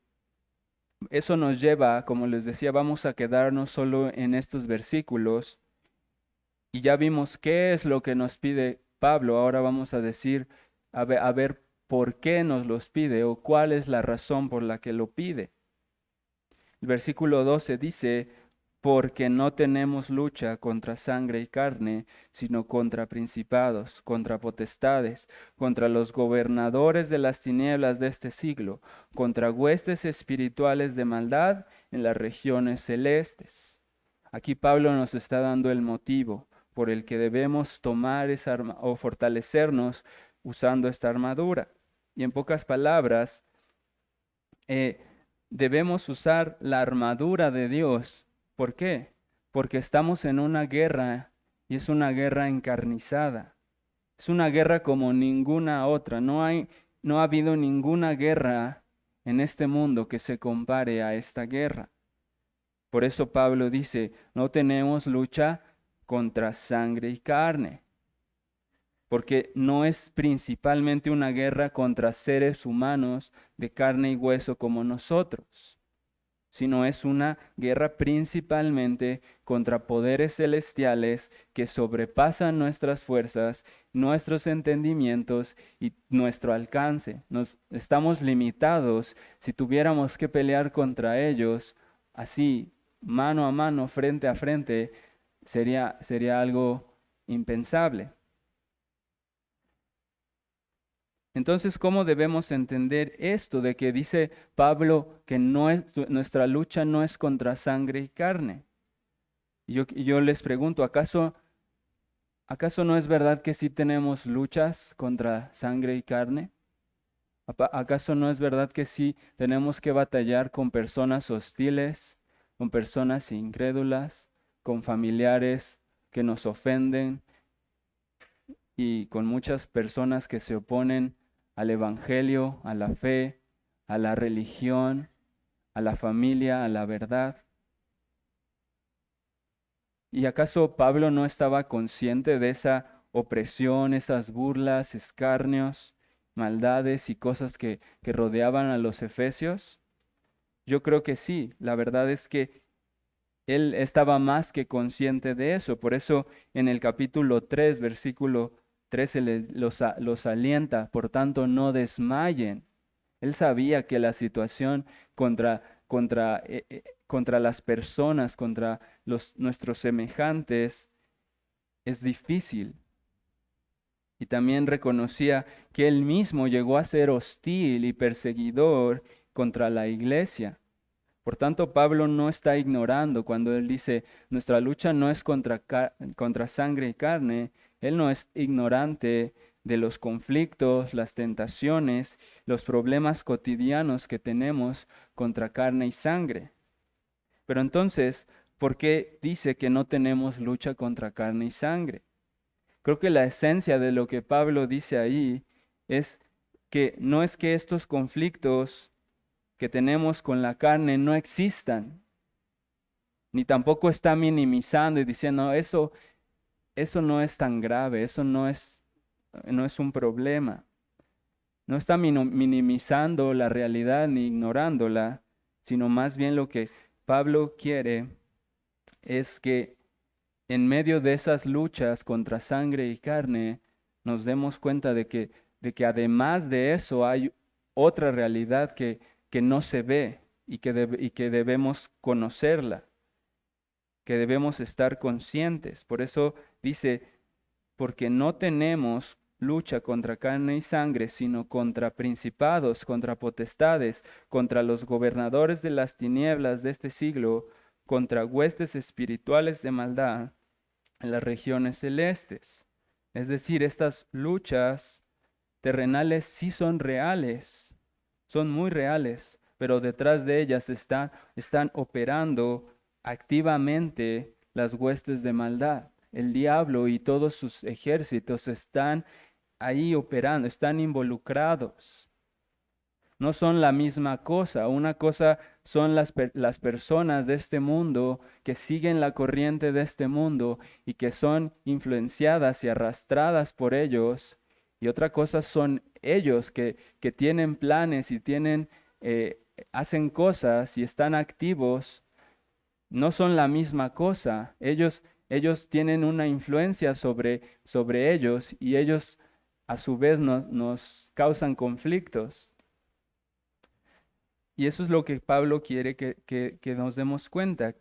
eso nos lleva, como les decía, vamos a quedarnos solo en estos versículos y ya vimos qué es lo que nos pide Pablo. Ahora vamos a decir, a ver por qué nos los pide o cuál es la razón por la que lo pide. El versículo 12 dice, porque no tenemos lucha contra sangre y carne, sino contra principados, contra potestades, contra los gobernadores de las tinieblas de este siglo, contra huestes espirituales de maldad en las regiones celestes. Aquí Pablo nos está dando el motivo por el que debemos tomar esa o fortalecernos usando esta armadura. Y en pocas palabras, debemos usar la armadura de Dios. ¿Por qué? Porque estamos en una guerra y es una guerra encarnizada. Es una guerra como ninguna otra. No ha habido ninguna guerra en este mundo que se compare a esta guerra. Por eso Pablo dice, no tenemos lucha contra sangre y carne, porque no es principalmente una guerra contra seres humanos de carne y hueso como nosotros, sino es una guerra principalmente contra poderes celestiales que sobrepasan nuestras fuerzas, nuestros entendimientos y nuestro alcance. Estamos limitados. Si tuviéramos que pelear contra ellos, así, mano a mano, frente a frente, sería algo impensable. Entonces, ¿cómo debemos entender esto de que dice Pablo que nuestra lucha no es contra sangre y carne? Y yo les pregunto, ¿acaso no es verdad que sí tenemos luchas contra sangre y carne? ¿Acaso no es verdad que sí tenemos que batallar con personas hostiles, con personas incrédulas, con familiares que nos ofenden y con muchas personas que se oponen al evangelio, a la fe, a la religión, a la familia, a la verdad? ¿Y acaso Pablo no estaba consciente de esa opresión, esas burlas, escarnios, maldades y cosas que rodeaban a los efesios? Yo creo que sí. La verdad es que él estaba más que consciente de eso. Por eso en el capítulo 3, versículo 13, los alienta, por tanto no desmayen. Él sabía que la situación contra las personas, contra nuestros semejantes, es difícil. Y también reconocía que él mismo llegó a ser hostil y perseguidor contra la iglesia. Por tanto, Pablo no está ignorando cuando él dice, nuestra lucha no es contra sangre y carne. Él no es ignorante de los conflictos, las tentaciones, los problemas cotidianos que tenemos contra carne y sangre. Pero entonces, ¿por qué dice que no tenemos lucha contra carne y sangre? Creo que la esencia de lo que Pablo dice ahí es que no es que estos conflictos que tenemos con la carne no existan, ni tampoco está minimizando y diciendo eso no es tan grave, eso no es un problema. No está minimizando la realidad ni ignorándola, sino más bien lo que Pablo quiere es que en medio de esas luchas contra sangre y carne nos demos cuenta de que además de eso hay otra realidad que no se ve y que debemos conocerla, que debemos estar conscientes. Por eso dice, porque no tenemos lucha contra carne y sangre, sino contra principados, contra potestades, contra los gobernadores de las tinieblas de este siglo, contra huestes espirituales de maldad en las regiones celestes. Es decir, estas luchas terrenales sí son reales, son muy reales, pero detrás de ellas están operando activamente las huestes de maldad. El diablo y todos sus ejércitos están ahí operando, están involucrados. No son la misma cosa. Una cosa son las personas de este mundo que siguen la corriente de este mundo y que son influenciadas y arrastradas por ellos. Y otra cosa son ellos que tienen planes y hacen cosas y están activos. No son la misma cosa. Ellos tienen una influencia sobre ellos y ellos a su vez nos causan conflictos. Y eso es lo que Pablo quiere que nos demos cuenta,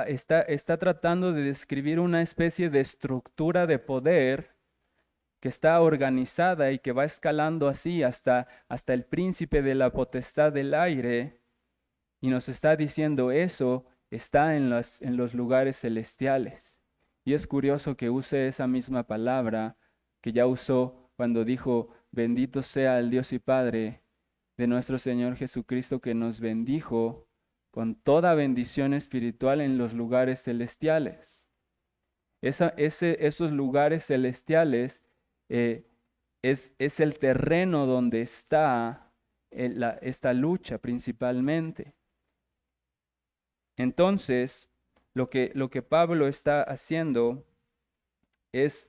está tratando de describir una especie de estructura de poder que está organizada y que va escalando así hasta el príncipe de la potestad del aire, y nos está diciendo eso está en los lugares celestiales. Y es curioso que use esa misma palabra que ya usó cuando dijo, bendito sea el Dios y Padre de nuestro Señor Jesucristo, que nos bendijo con toda bendición espiritual en los lugares celestiales. Esos lugares celestiales es el terreno donde está esta lucha principalmente. Entonces, lo que Pablo está haciendo es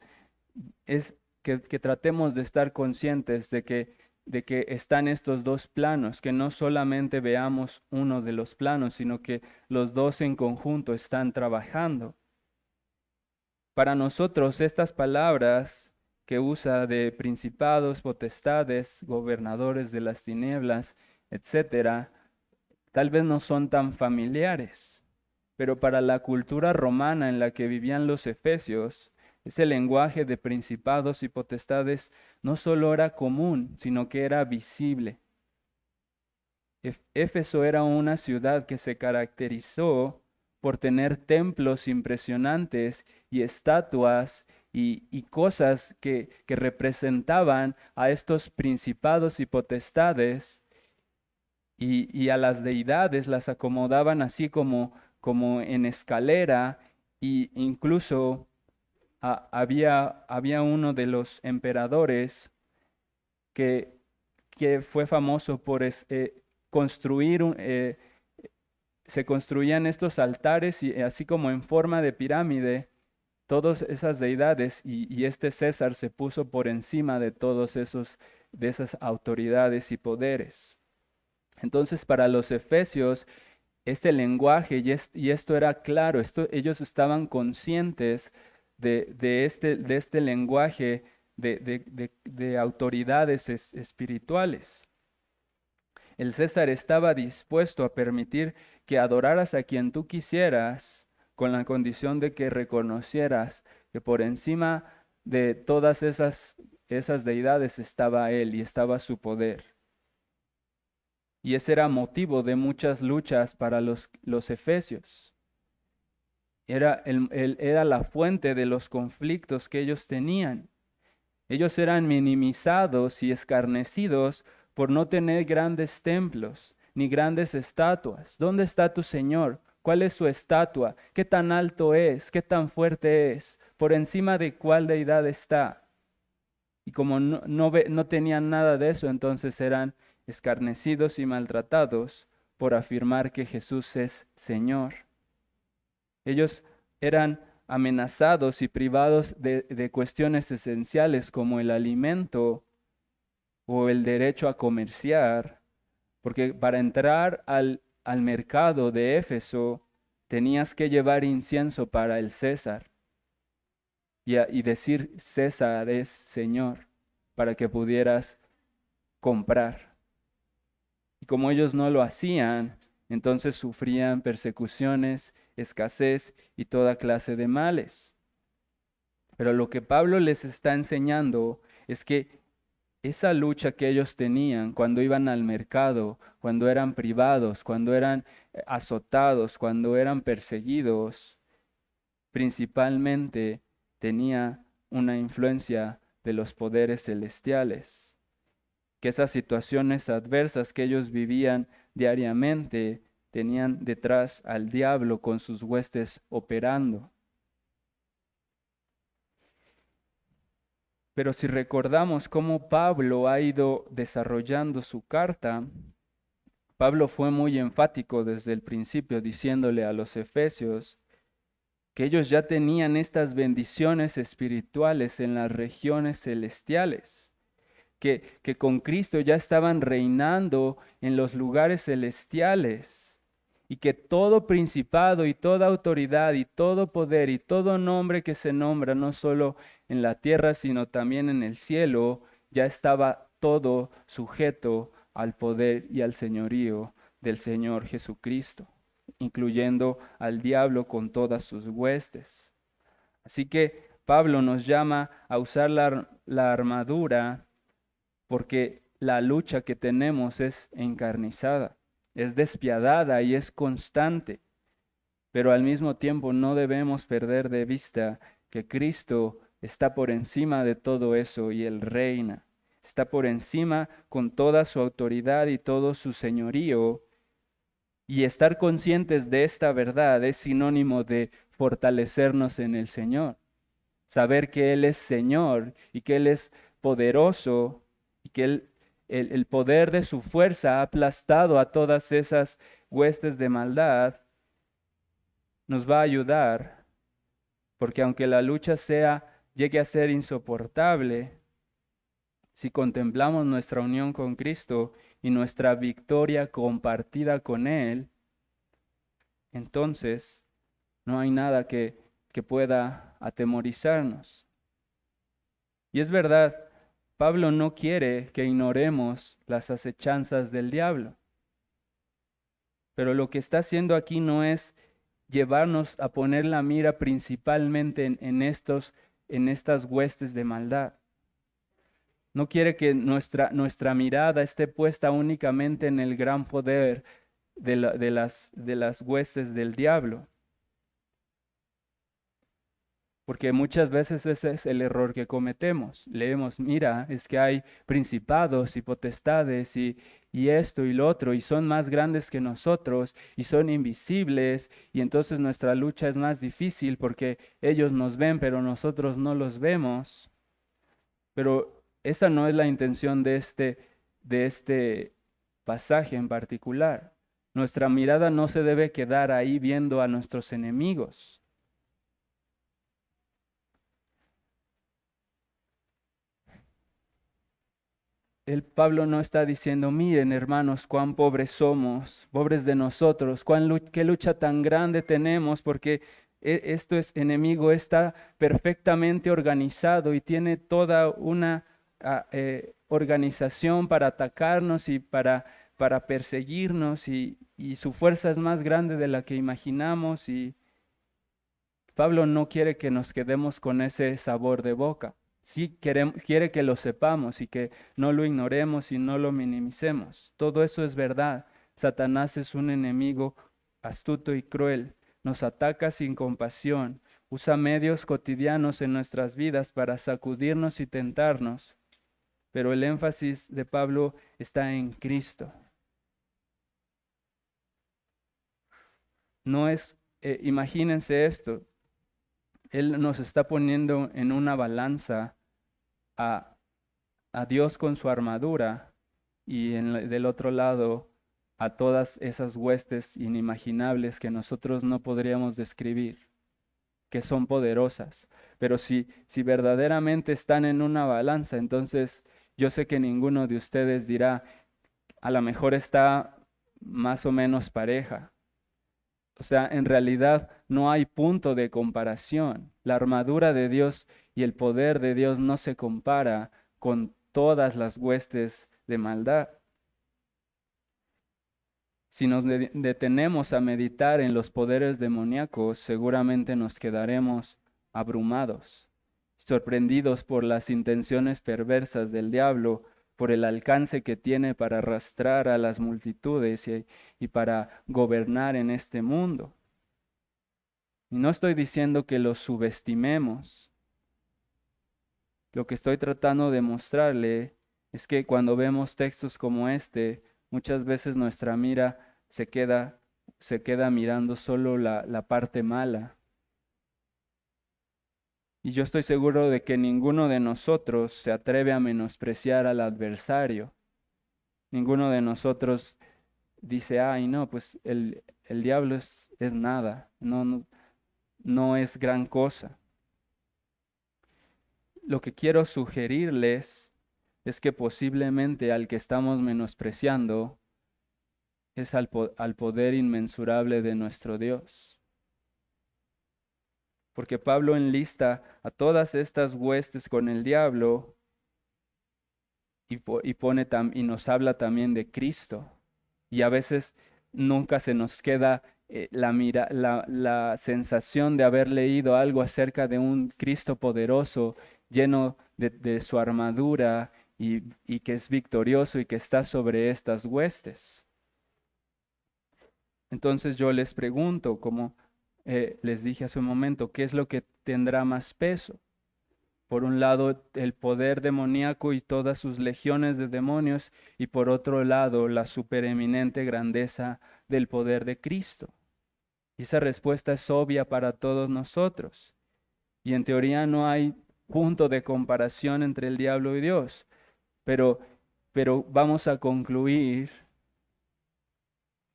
que tratemos de estar conscientes de que están estos dos planos, que no solamente veamos uno de los planos, sino que los dos en conjunto están trabajando. Para nosotros, estas palabras que usa de principados, potestades, gobernadores de las tinieblas, etcétera, tal vez no son tan familiares, pero para la cultura romana en la que vivían los efesios, ese lenguaje de principados y potestades no solo era común, sino que era visible. Éfeso era una ciudad que se caracterizó por tener templos impresionantes y estatuas y cosas que representaban a estos principados y potestades, y a las deidades las acomodaban así como en escalera, y incluso había uno de los emperadores que fue famoso por construir, se construían estos altares y así como en forma de pirámide, todas esas deidades, y este César se puso por encima de de esas autoridades y poderes. Entonces, para los efesios, este lenguaje y esto era claro, ellos estaban conscientes de este lenguaje de autoridades espirituales. El César estaba dispuesto a permitir que adoraras a quien tú quisieras, con la condición de que reconocieras que por encima de todas esas deidades estaba Él y estaba su poder. Y ese era motivo de muchas luchas para los efesios. Era la fuente de los conflictos que ellos tenían. Ellos eran minimizados y escarnecidos por no tener grandes templos ni grandes estatuas. ¿Dónde está tu Señor? ¿Cuál es su estatua? ¿Qué tan alto es? ¿Qué tan fuerte es? ¿Por encima de cuál deidad está? Y como no tenían nada de eso, entonces eran escarnecidos y maltratados por afirmar que Jesús es Señor. Ellos eran amenazados y privados de cuestiones esenciales como el alimento o el derecho a comerciar, porque para entrar al mercado de Éfeso tenías que llevar incienso para el César y decir César es Señor para que pudieras comprar. Y como ellos no lo hacían, entonces sufrían persecuciones, escasez y toda clase de males. Pero lo que Pablo les está enseñando es que esa lucha que ellos tenían cuando iban al mercado, cuando eran privados, cuando eran azotados, cuando eran perseguidos, principalmente tenía una influencia de los poderes celestiales, que esas situaciones adversas que ellos vivían diariamente tenían detrás al diablo con sus huestes operando. Pero si recordamos cómo Pablo ha ido desarrollando su carta, Pablo fue muy enfático desde el principio diciéndole a los efesios que ellos ya tenían estas bendiciones espirituales en las regiones celestiales, que con Cristo ya estaban reinando en los lugares celestiales y que todo principado y toda autoridad y todo poder y todo nombre que se nombra, no solo en la tierra, sino también en el cielo, ya estaba todo sujeto al poder y al señorío del Señor Jesucristo, incluyendo al diablo con todas sus huestes. Así que Pablo nos llama a usar la armadura porque la lucha que tenemos es encarnizada, es despiadada y es constante, pero al mismo tiempo no debemos perder de vista que Cristo está por encima de todo eso y Él reina. Está por encima con toda su autoridad y todo su señorío. Y estar conscientes de esta verdad es sinónimo de fortalecernos en el Señor. Saber que Él es Señor y que Él es poderoso y que el poder de su fuerza ha aplastado a todas esas huestes de maldad, nos va a ayudar, porque aunque la lucha llegue a ser insoportable, si contemplamos nuestra unión con Cristo y nuestra victoria compartida con Él, entonces no hay nada que pueda atemorizarnos. Y es verdad, Pablo no quiere que ignoremos las acechanzas del diablo, pero lo que está haciendo aquí no es llevarnos a poner la mira principalmente en estas huestes de maldad. No quiere que nuestra mirada esté puesta únicamente en el gran poder de las huestes del diablo. Porque muchas veces ese es el error que cometemos. Leemos, mira, es que hay principados y potestades y esto y lo otro, y son más grandes que nosotros y son invisibles, y entonces nuestra lucha es más difícil porque ellos nos ven, pero nosotros no los vemos. Pero esa no es la intención de este pasaje en particular. Nuestra mirada no se debe quedar ahí viendo a nuestros enemigos. Pablo no está diciendo, miren hermanos, cuán pobres somos, pobres de nosotros, qué lucha tan grande tenemos, porque esto es enemigo, está perfectamente organizado y tiene toda una organización para atacarnos y para perseguirnos y su fuerza es más grande de la que imaginamos y Pablo no quiere que nos quedemos con ese sabor de boca. Sí quiere que lo sepamos y que no lo ignoremos y no lo minimicemos. Todo eso es verdad. Satanás es un enemigo astuto y cruel. Nos ataca sin compasión. Usa medios cotidianos en nuestras vidas para sacudirnos y tentarnos. Pero el énfasis de Pablo está en Cristo. No es, imagínense esto, Él nos está poniendo en una balanza a Dios con su armadura y del otro lado a todas esas huestes inimaginables que nosotros no podríamos describir, que son poderosas. Pero si verdaderamente están en una balanza, entonces yo sé que ninguno de ustedes dirá, a lo mejor está más o menos pareja. O sea, en realidad no hay punto de comparación. La armadura de Dios y el poder de Dios no se compara con todas las huestes de maldad. Si nos detenemos a meditar en los poderes demoníacos, seguramente nos quedaremos abrumados, sorprendidos por las intenciones perversas del diablo, por el alcance que tiene para arrastrar a las multitudes y para gobernar en este mundo. Y no estoy diciendo que los subestimemos, Lo que estoy tratando de mostrarle es que cuando vemos textos como este, muchas veces nuestra mira se queda mirando solo la parte mala. Y yo estoy seguro de que ninguno de nosotros se atreve a menospreciar al adversario. Ninguno de nosotros dice, ay, no, pues el diablo es nada, no es gran cosa. Lo que quiero sugerirles es que posiblemente al que estamos menospreciando es al poder inmensurable de nuestro Dios. Porque Pablo enlista a todas estas huestes con el diablo y nos habla también de Cristo. Y a veces nunca se nos queda la sensación de haber leído algo acerca de un Cristo poderoso, lleno de su armadura y que es victorioso y que está sobre estas huestes. Entonces yo les pregunto, como les dije hace un momento, ¿qué es lo que tendrá más peso? Por un lado, el poder demoníaco y todas sus legiones de demonios, y por otro lado, la supereminente grandeza del poder de Cristo. Y esa respuesta es obvia para todos nosotros. Y en teoría no hay punto de comparación entre el diablo y Dios. Pero vamos a concluir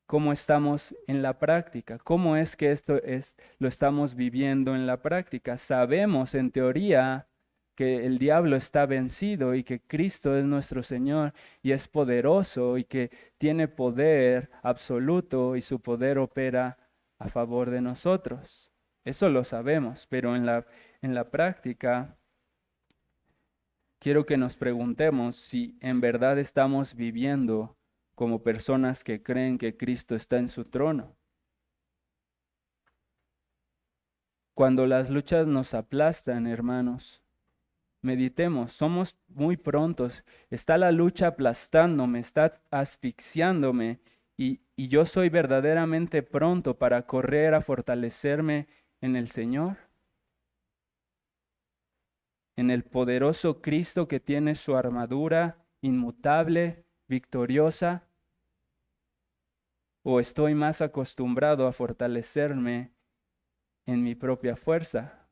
cómo estamos en la práctica, cómo es que lo estamos viviendo en la práctica. Sabemos en teoría que el diablo está vencido y que Cristo es nuestro Señor y es poderoso y que tiene poder absoluto y su poder opera a favor de nosotros. Eso lo sabemos, pero en la práctica quiero que nos preguntemos si en verdad estamos viviendo como personas que creen que Cristo está en su trono. Cuando las luchas nos aplastan, hermanos, meditemos, somos muy prontos, está la lucha aplastándome, está asfixiándome y yo soy verdaderamente pronto para correr a fortalecerme en el Señor, en el poderoso Cristo que tiene su armadura inmutable, victoriosa. ¿O estoy más acostumbrado a fortalecerme en mi propia fuerza?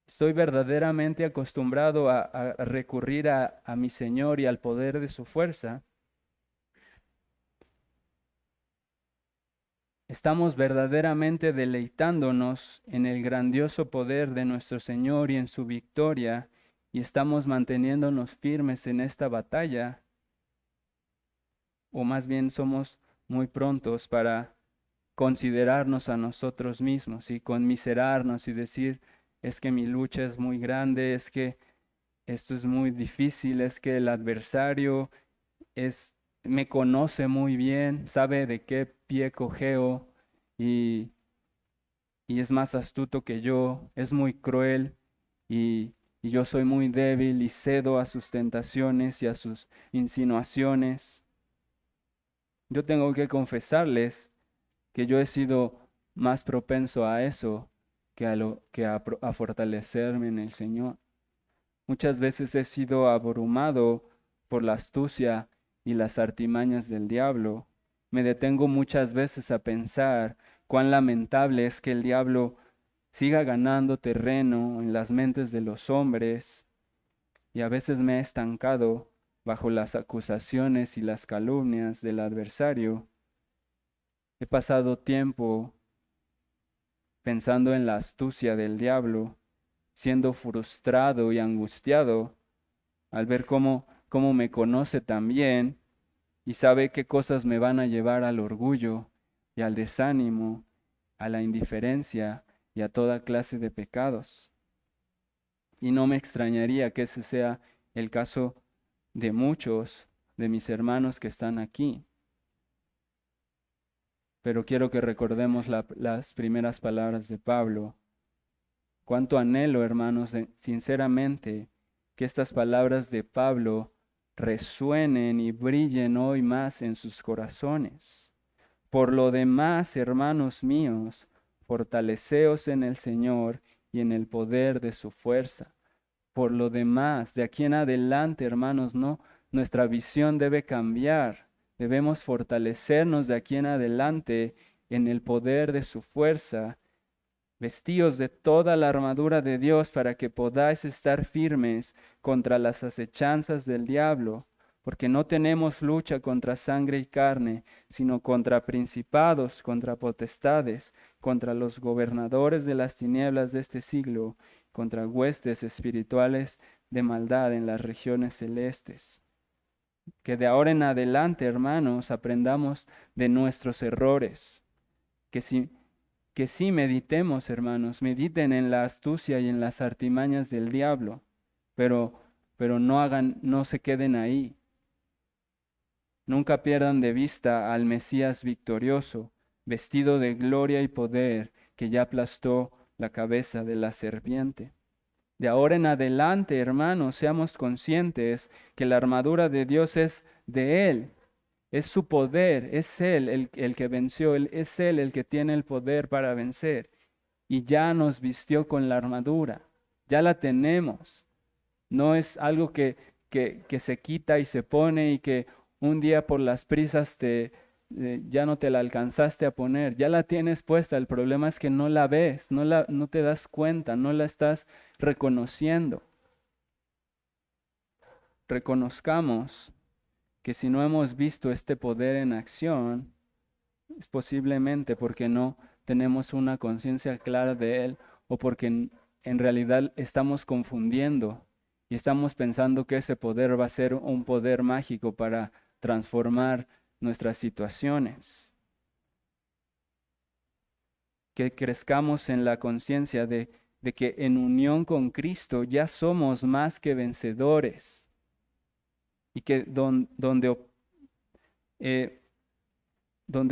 ¿Estoy verdaderamente acostumbrado a recurrir a mi Señor y al poder de su fuerza? ¿Estamos verdaderamente deleitándonos en el grandioso poder de nuestro Señor y en su victoria? ¿Y estamos manteniéndonos firmes en esta batalla? ¿O más bien somos muy prontos para considerarnos a nosotros mismos y conmiserarnos y decir, es que mi lucha es muy grande, es que esto es muy difícil, es que el adversario me conoce muy bien, sabe de qué pie cojeo y, y es más astuto que yo, es muy cruel y yo soy muy débil y cedo a sus tentaciones y a sus insinuaciones? Yo tengo que confesarles que yo he sido más propenso a eso que a fortalecerme en el Señor. Muchas veces he sido abrumado por la astucia y las artimañas del diablo. Me detengo muchas veces a pensar cuán lamentable es que el diablo siga ganando terreno en las mentes de los hombres, y a veces me he estancado bajo las acusaciones y las calumnias del adversario. He pasado tiempo pensando en la astucia del diablo, siendo frustrado y angustiado al ver cómo me conoce tan bien y sabe qué cosas me van a llevar al orgullo y al desánimo, a la indiferencia y a toda clase de pecados. Y no me extrañaría que ese sea el caso de muchos de mis hermanos que están aquí. Pero quiero que recordemos las primeras palabras de Pablo. Cuánto anhelo, hermanos, sinceramente, que estas palabras de Pablo resuenen y brillen hoy más en sus corazones. Por lo demás, hermanos míos, fortaleceos en el Señor y en el poder de su fuerza. Por lo demás, de aquí en adelante, hermanos, no, nuestra visión debe cambiar. Debemos fortalecernos de aquí en adelante en el poder de su fuerza, vestidos de toda la armadura de Dios para que podáis estar firmes contra las acechanzas del diablo, porque no tenemos lucha contra sangre y carne, sino contra principados, contra potestades, contra los gobernadores de las tinieblas de este siglo, contra huestes espirituales de maldad en las regiones celestes. Que de ahora en adelante, hermanos, aprendamos de nuestros errores, que sí meditemos, hermanos, mediten en la astucia y en las artimañas del diablo, pero no se queden ahí. Nunca pierdan de vista al Mesías victorioso, vestido de gloria y poder, que ya aplastó la cabeza de la serpiente. De ahora en adelante, hermanos, seamos conscientes que la armadura de Dios es de Él, es su poder, es Él el que venció, es Él el que tiene el poder para vencer. Y ya nos vistió con la armadura, ya la tenemos. No es algo que se quita y se pone y que un día por las prisas ya no te la alcanzaste a poner, ya la tienes puesta. El problema es que no la ves, no te das cuenta, no la estás reconociendo. Reconozcamos que si no hemos visto este poder en acción, es posiblemente porque no tenemos una conciencia clara de él o porque en realidad estamos confundiendo y estamos pensando que ese poder va a ser un poder mágico para transformar nuestras situaciones. Que crezcamos en la conciencia de que en unión con Cristo ya somos más que vencedores y que donde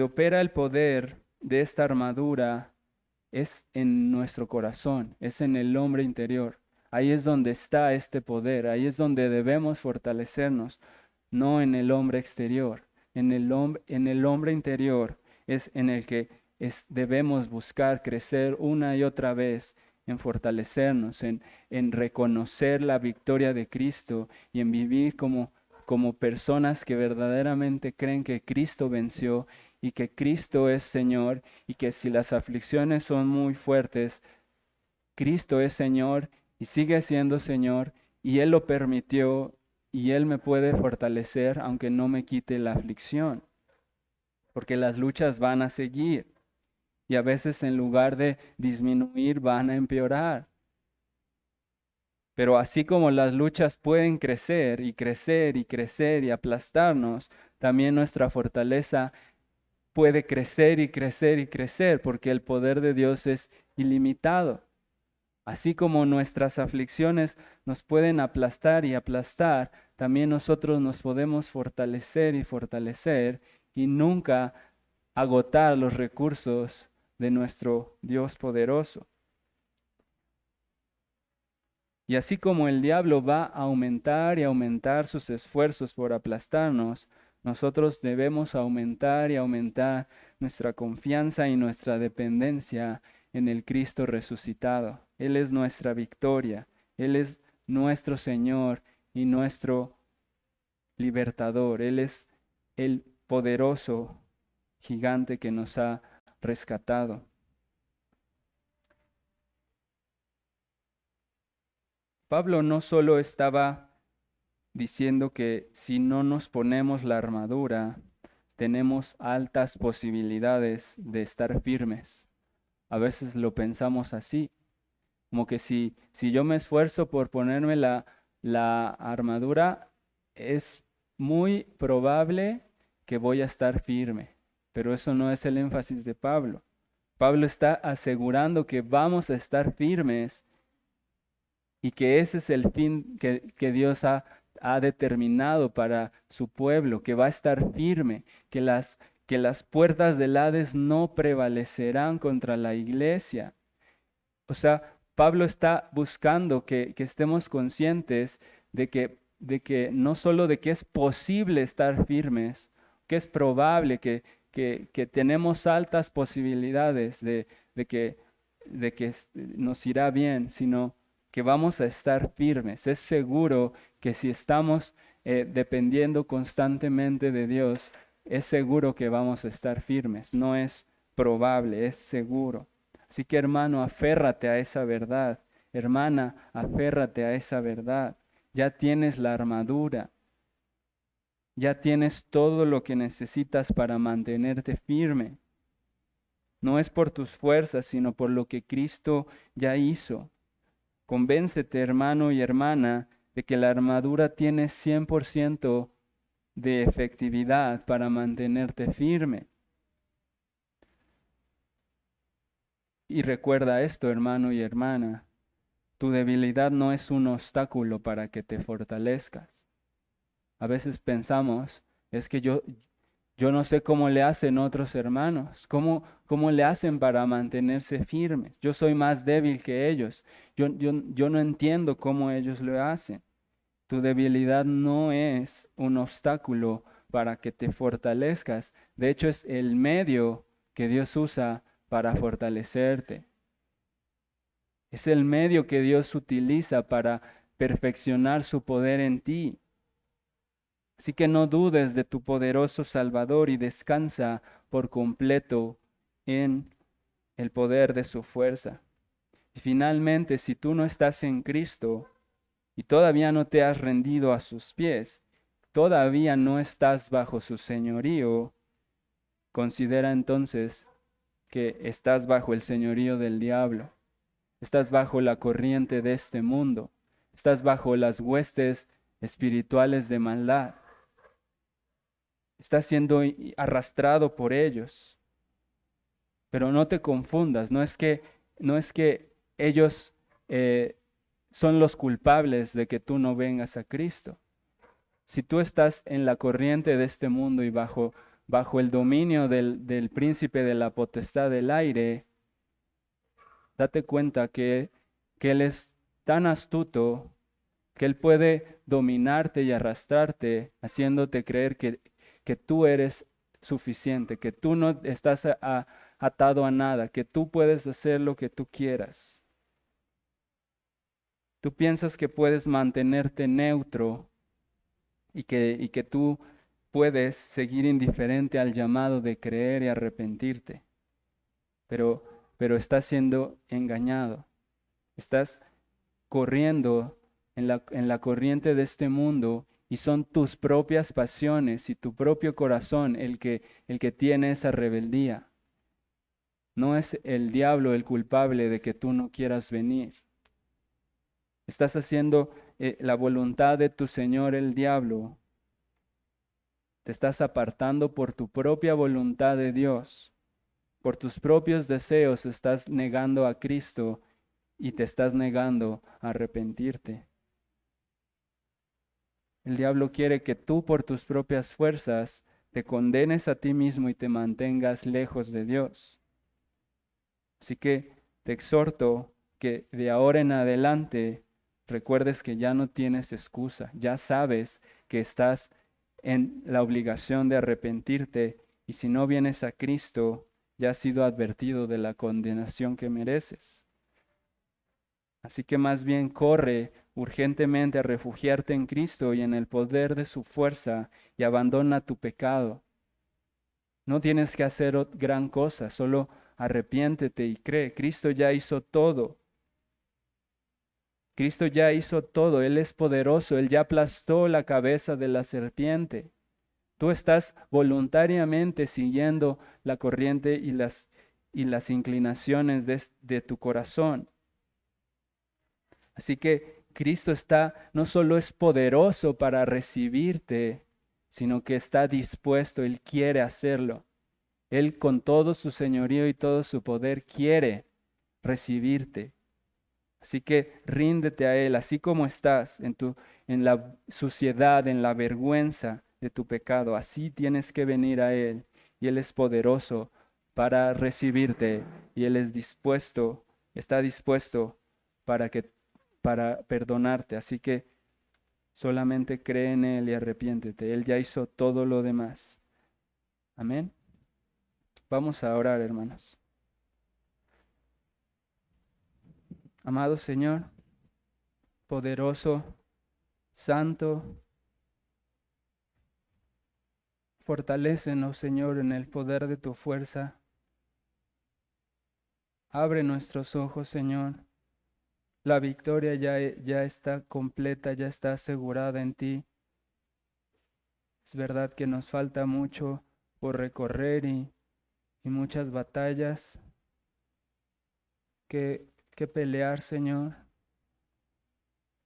opera el poder de esta armadura es en nuestro corazón, es en el hombre interior. Ahí es donde está este poder, ahí es donde debemos fortalecernos, no en el hombre exterior. En el hombre interior es en el que debemos buscar crecer una y otra vez, en fortalecernos, en reconocer la victoria de Cristo y en vivir como personas que verdaderamente creen que Cristo venció y que Cristo es Señor y que si las aflicciones son muy fuertes, Cristo es Señor y sigue siendo Señor y Él lo permitió y Él me puede fortalecer aunque no me quite la aflicción, porque las luchas van a seguir y a veces en lugar de disminuir van a empeorar. Pero así como las luchas pueden crecer y crecer y crecer y aplastarnos, también nuestra fortaleza puede crecer y crecer y crecer, porque el poder de Dios es ilimitado. Así como nuestras aflicciones nos pueden aplastar y aplastar, también nosotros nos podemos fortalecer y fortalecer y nunca agotar los recursos de nuestro Dios poderoso. Y así como el diablo va a aumentar y aumentar sus esfuerzos por aplastarnos, nosotros debemos aumentar y aumentar nuestra confianza y nuestra dependencia en el Cristo resucitado. Él es nuestra victoria, Él es nuestro Señor y nuestro libertador. Él es el poderoso gigante que nos ha rescatado. Pablo no solo estaba diciendo que si no nos ponemos la armadura, tenemos altas posibilidades de estar firmes. A veces lo pensamos así, como que si yo me esfuerzo por ponerme la armadura, es muy probable que voy a estar firme. Pero eso no es el énfasis de Pablo. Pablo está asegurando que vamos a estar firmes y que ese es el fin que Dios ha determinado para su pueblo, que va a estar firme, que las puertas del Hades no prevalecerán contra la iglesia. O sea, Pablo está buscando que estemos conscientes de que no solo de que es posible estar firmes, que es probable que tenemos altas posibilidades de que nos irá bien, sino que vamos a estar firmes. Es seguro que si estamos dependiendo constantemente de Dios, es seguro que vamos a estar firmes. No es probable, es seguro. Así que hermano, aférrate a esa verdad. Hermana, aférrate a esa verdad. Ya tienes la armadura. Ya tienes todo lo que necesitas para mantenerte firme. No es por tus fuerzas, sino por lo que Cristo ya hizo. Convéncete, hermano y hermana, de que la armadura tiene 100% de efectividad para mantenerte firme. Y recuerda esto, hermano y hermana, tu debilidad no es un obstáculo para que te fortalezcas. A veces pensamos, es que yo no sé cómo le hacen otros hermanos, cómo le hacen para mantenerse firmes. Yo soy más débil que ellos. Yo no entiendo cómo ellos lo hacen. Tu debilidad no es un obstáculo para que te fortalezcas. De hecho, es el medio que Dios usa para fortalecerte. Es el medio que Dios utiliza para perfeccionar su poder en ti. Así que no dudes de tu poderoso Salvador y descansa por completo en el poder de su fuerza. Y finalmente, si tú no estás en Cristo y todavía no te has rendido a sus pies, todavía no estás bajo su señorío, considera entonces que estás bajo el señorío del diablo, estás bajo la corriente de este mundo, estás bajo las huestes espirituales de maldad. Estás siendo arrastrado por ellos. Pero no te confundas, no es que ellos son los culpables de que tú no vengas a Cristo. Si tú estás en la corriente de este mundo y bajo el dominio del príncipe de la potestad del aire, date cuenta que Él es tan astuto que Él puede dominarte y arrastrarte, haciéndote creer que tú eres suficiente, que tú no estás atado a nada, que tú puedes hacer lo que tú quieras. Tú piensas que puedes mantenerte neutro y que tú puedes seguir indiferente al llamado de creer y arrepentirte, pero estás siendo engañado. Estás corriendo en la corriente de este mundo y son tus propias pasiones y tu propio corazón el que tiene esa rebeldía. No es el diablo el culpable de que tú no quieras venir. Estás haciendo la voluntad de tu Señor el diablo. Te estás apartando por tu propia voluntad de Dios. Por tus propios deseos estás negando a Cristo y te estás negando a arrepentirte. El diablo quiere que tú por tus propias fuerzas te condenes a ti mismo y te mantengas lejos de Dios. Así que te exhorto que de ahora en adelante recuerdes que ya no tienes excusa, ya sabes que estás en la obligación de arrepentirte y si no vienes a Cristo, ya has sido advertido de la condenación que mereces. Así que más bien corre urgentemente a refugiarte en Cristo y en el poder de su fuerza y abandona tu pecado. No tienes que hacer gran cosa, solo arrepiéntete y cree. Cristo ya hizo todo. Cristo ya hizo todo. Él es poderoso. Él ya aplastó la cabeza de la serpiente. Tú estás voluntariamente siguiendo la corriente y las inclinaciones de tu corazón. Así que Cristo no solo es poderoso para recibirte, sino que está dispuesto, Él quiere hacerlo. Él con todo su señorío y todo su poder quiere recibirte. Así que ríndete a Él, así como estás en la suciedad, en la vergüenza de tu pecado. Así tienes que venir a Él y Él es poderoso para recibirte y Él está dispuesto para perdonarte. Así que solamente cree en Él y arrepiéntete. Él ya hizo todo lo demás. Amén. Vamos a orar, hermanos. Amado Señor, poderoso, santo. Fortalécenos, Señor, en el poder de tu fuerza. Abre nuestros ojos, Señor. La victoria ya está completa, ya está asegurada en ti. Es verdad que nos falta mucho por recorrer y muchas batallas que pelear, Señor.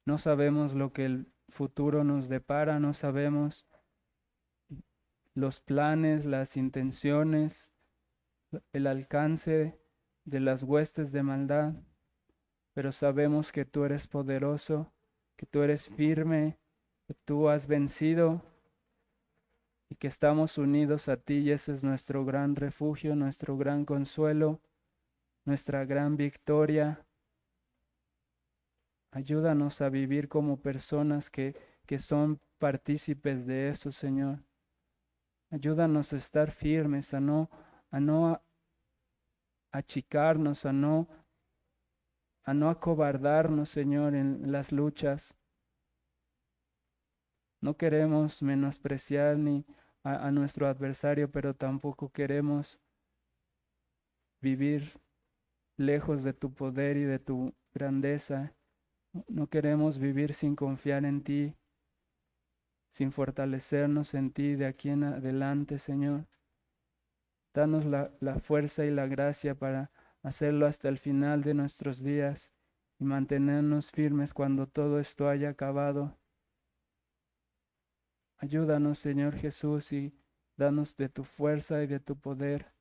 No sabemos lo que el futuro nos depara, no sabemos los planes, las intenciones, el alcance de las huestes de maldad, pero sabemos que tú eres poderoso, que tú eres firme, que tú has vencido y que estamos unidos a ti, y ese es nuestro gran refugio, nuestro gran consuelo, nuestra gran victoria. Ayúdanos a vivir como personas que son partícipes de eso, Señor. Ayúdanos a estar firmes, a no achicarnos, a no acobardarnos, Señor, en las luchas. No queremos menospreciar ni a nuestro adversario, pero tampoco queremos vivir lejos de tu poder y de tu grandeza. No queremos vivir sin confiar en ti, sin fortalecernos en ti de aquí en adelante, Señor. Danos la fuerza y la gracia para hacerlo hasta el final de nuestros días y mantenernos firmes cuando todo esto haya acabado. Ayúdanos, Señor Jesús, y danos de tu fuerza y de tu poder.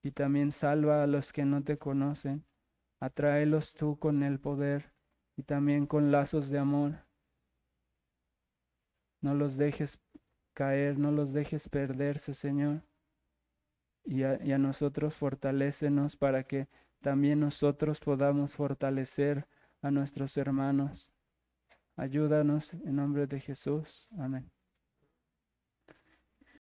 Y también salva a los que no te conocen. Atráelos tú con el poder y también con lazos de amor. No los dejes caer, no los dejes perderse, Señor. Y a nosotros fortalécenos para que también nosotros podamos fortalecer a nuestros hermanos. Ayúdanos en nombre de Jesús. Amén.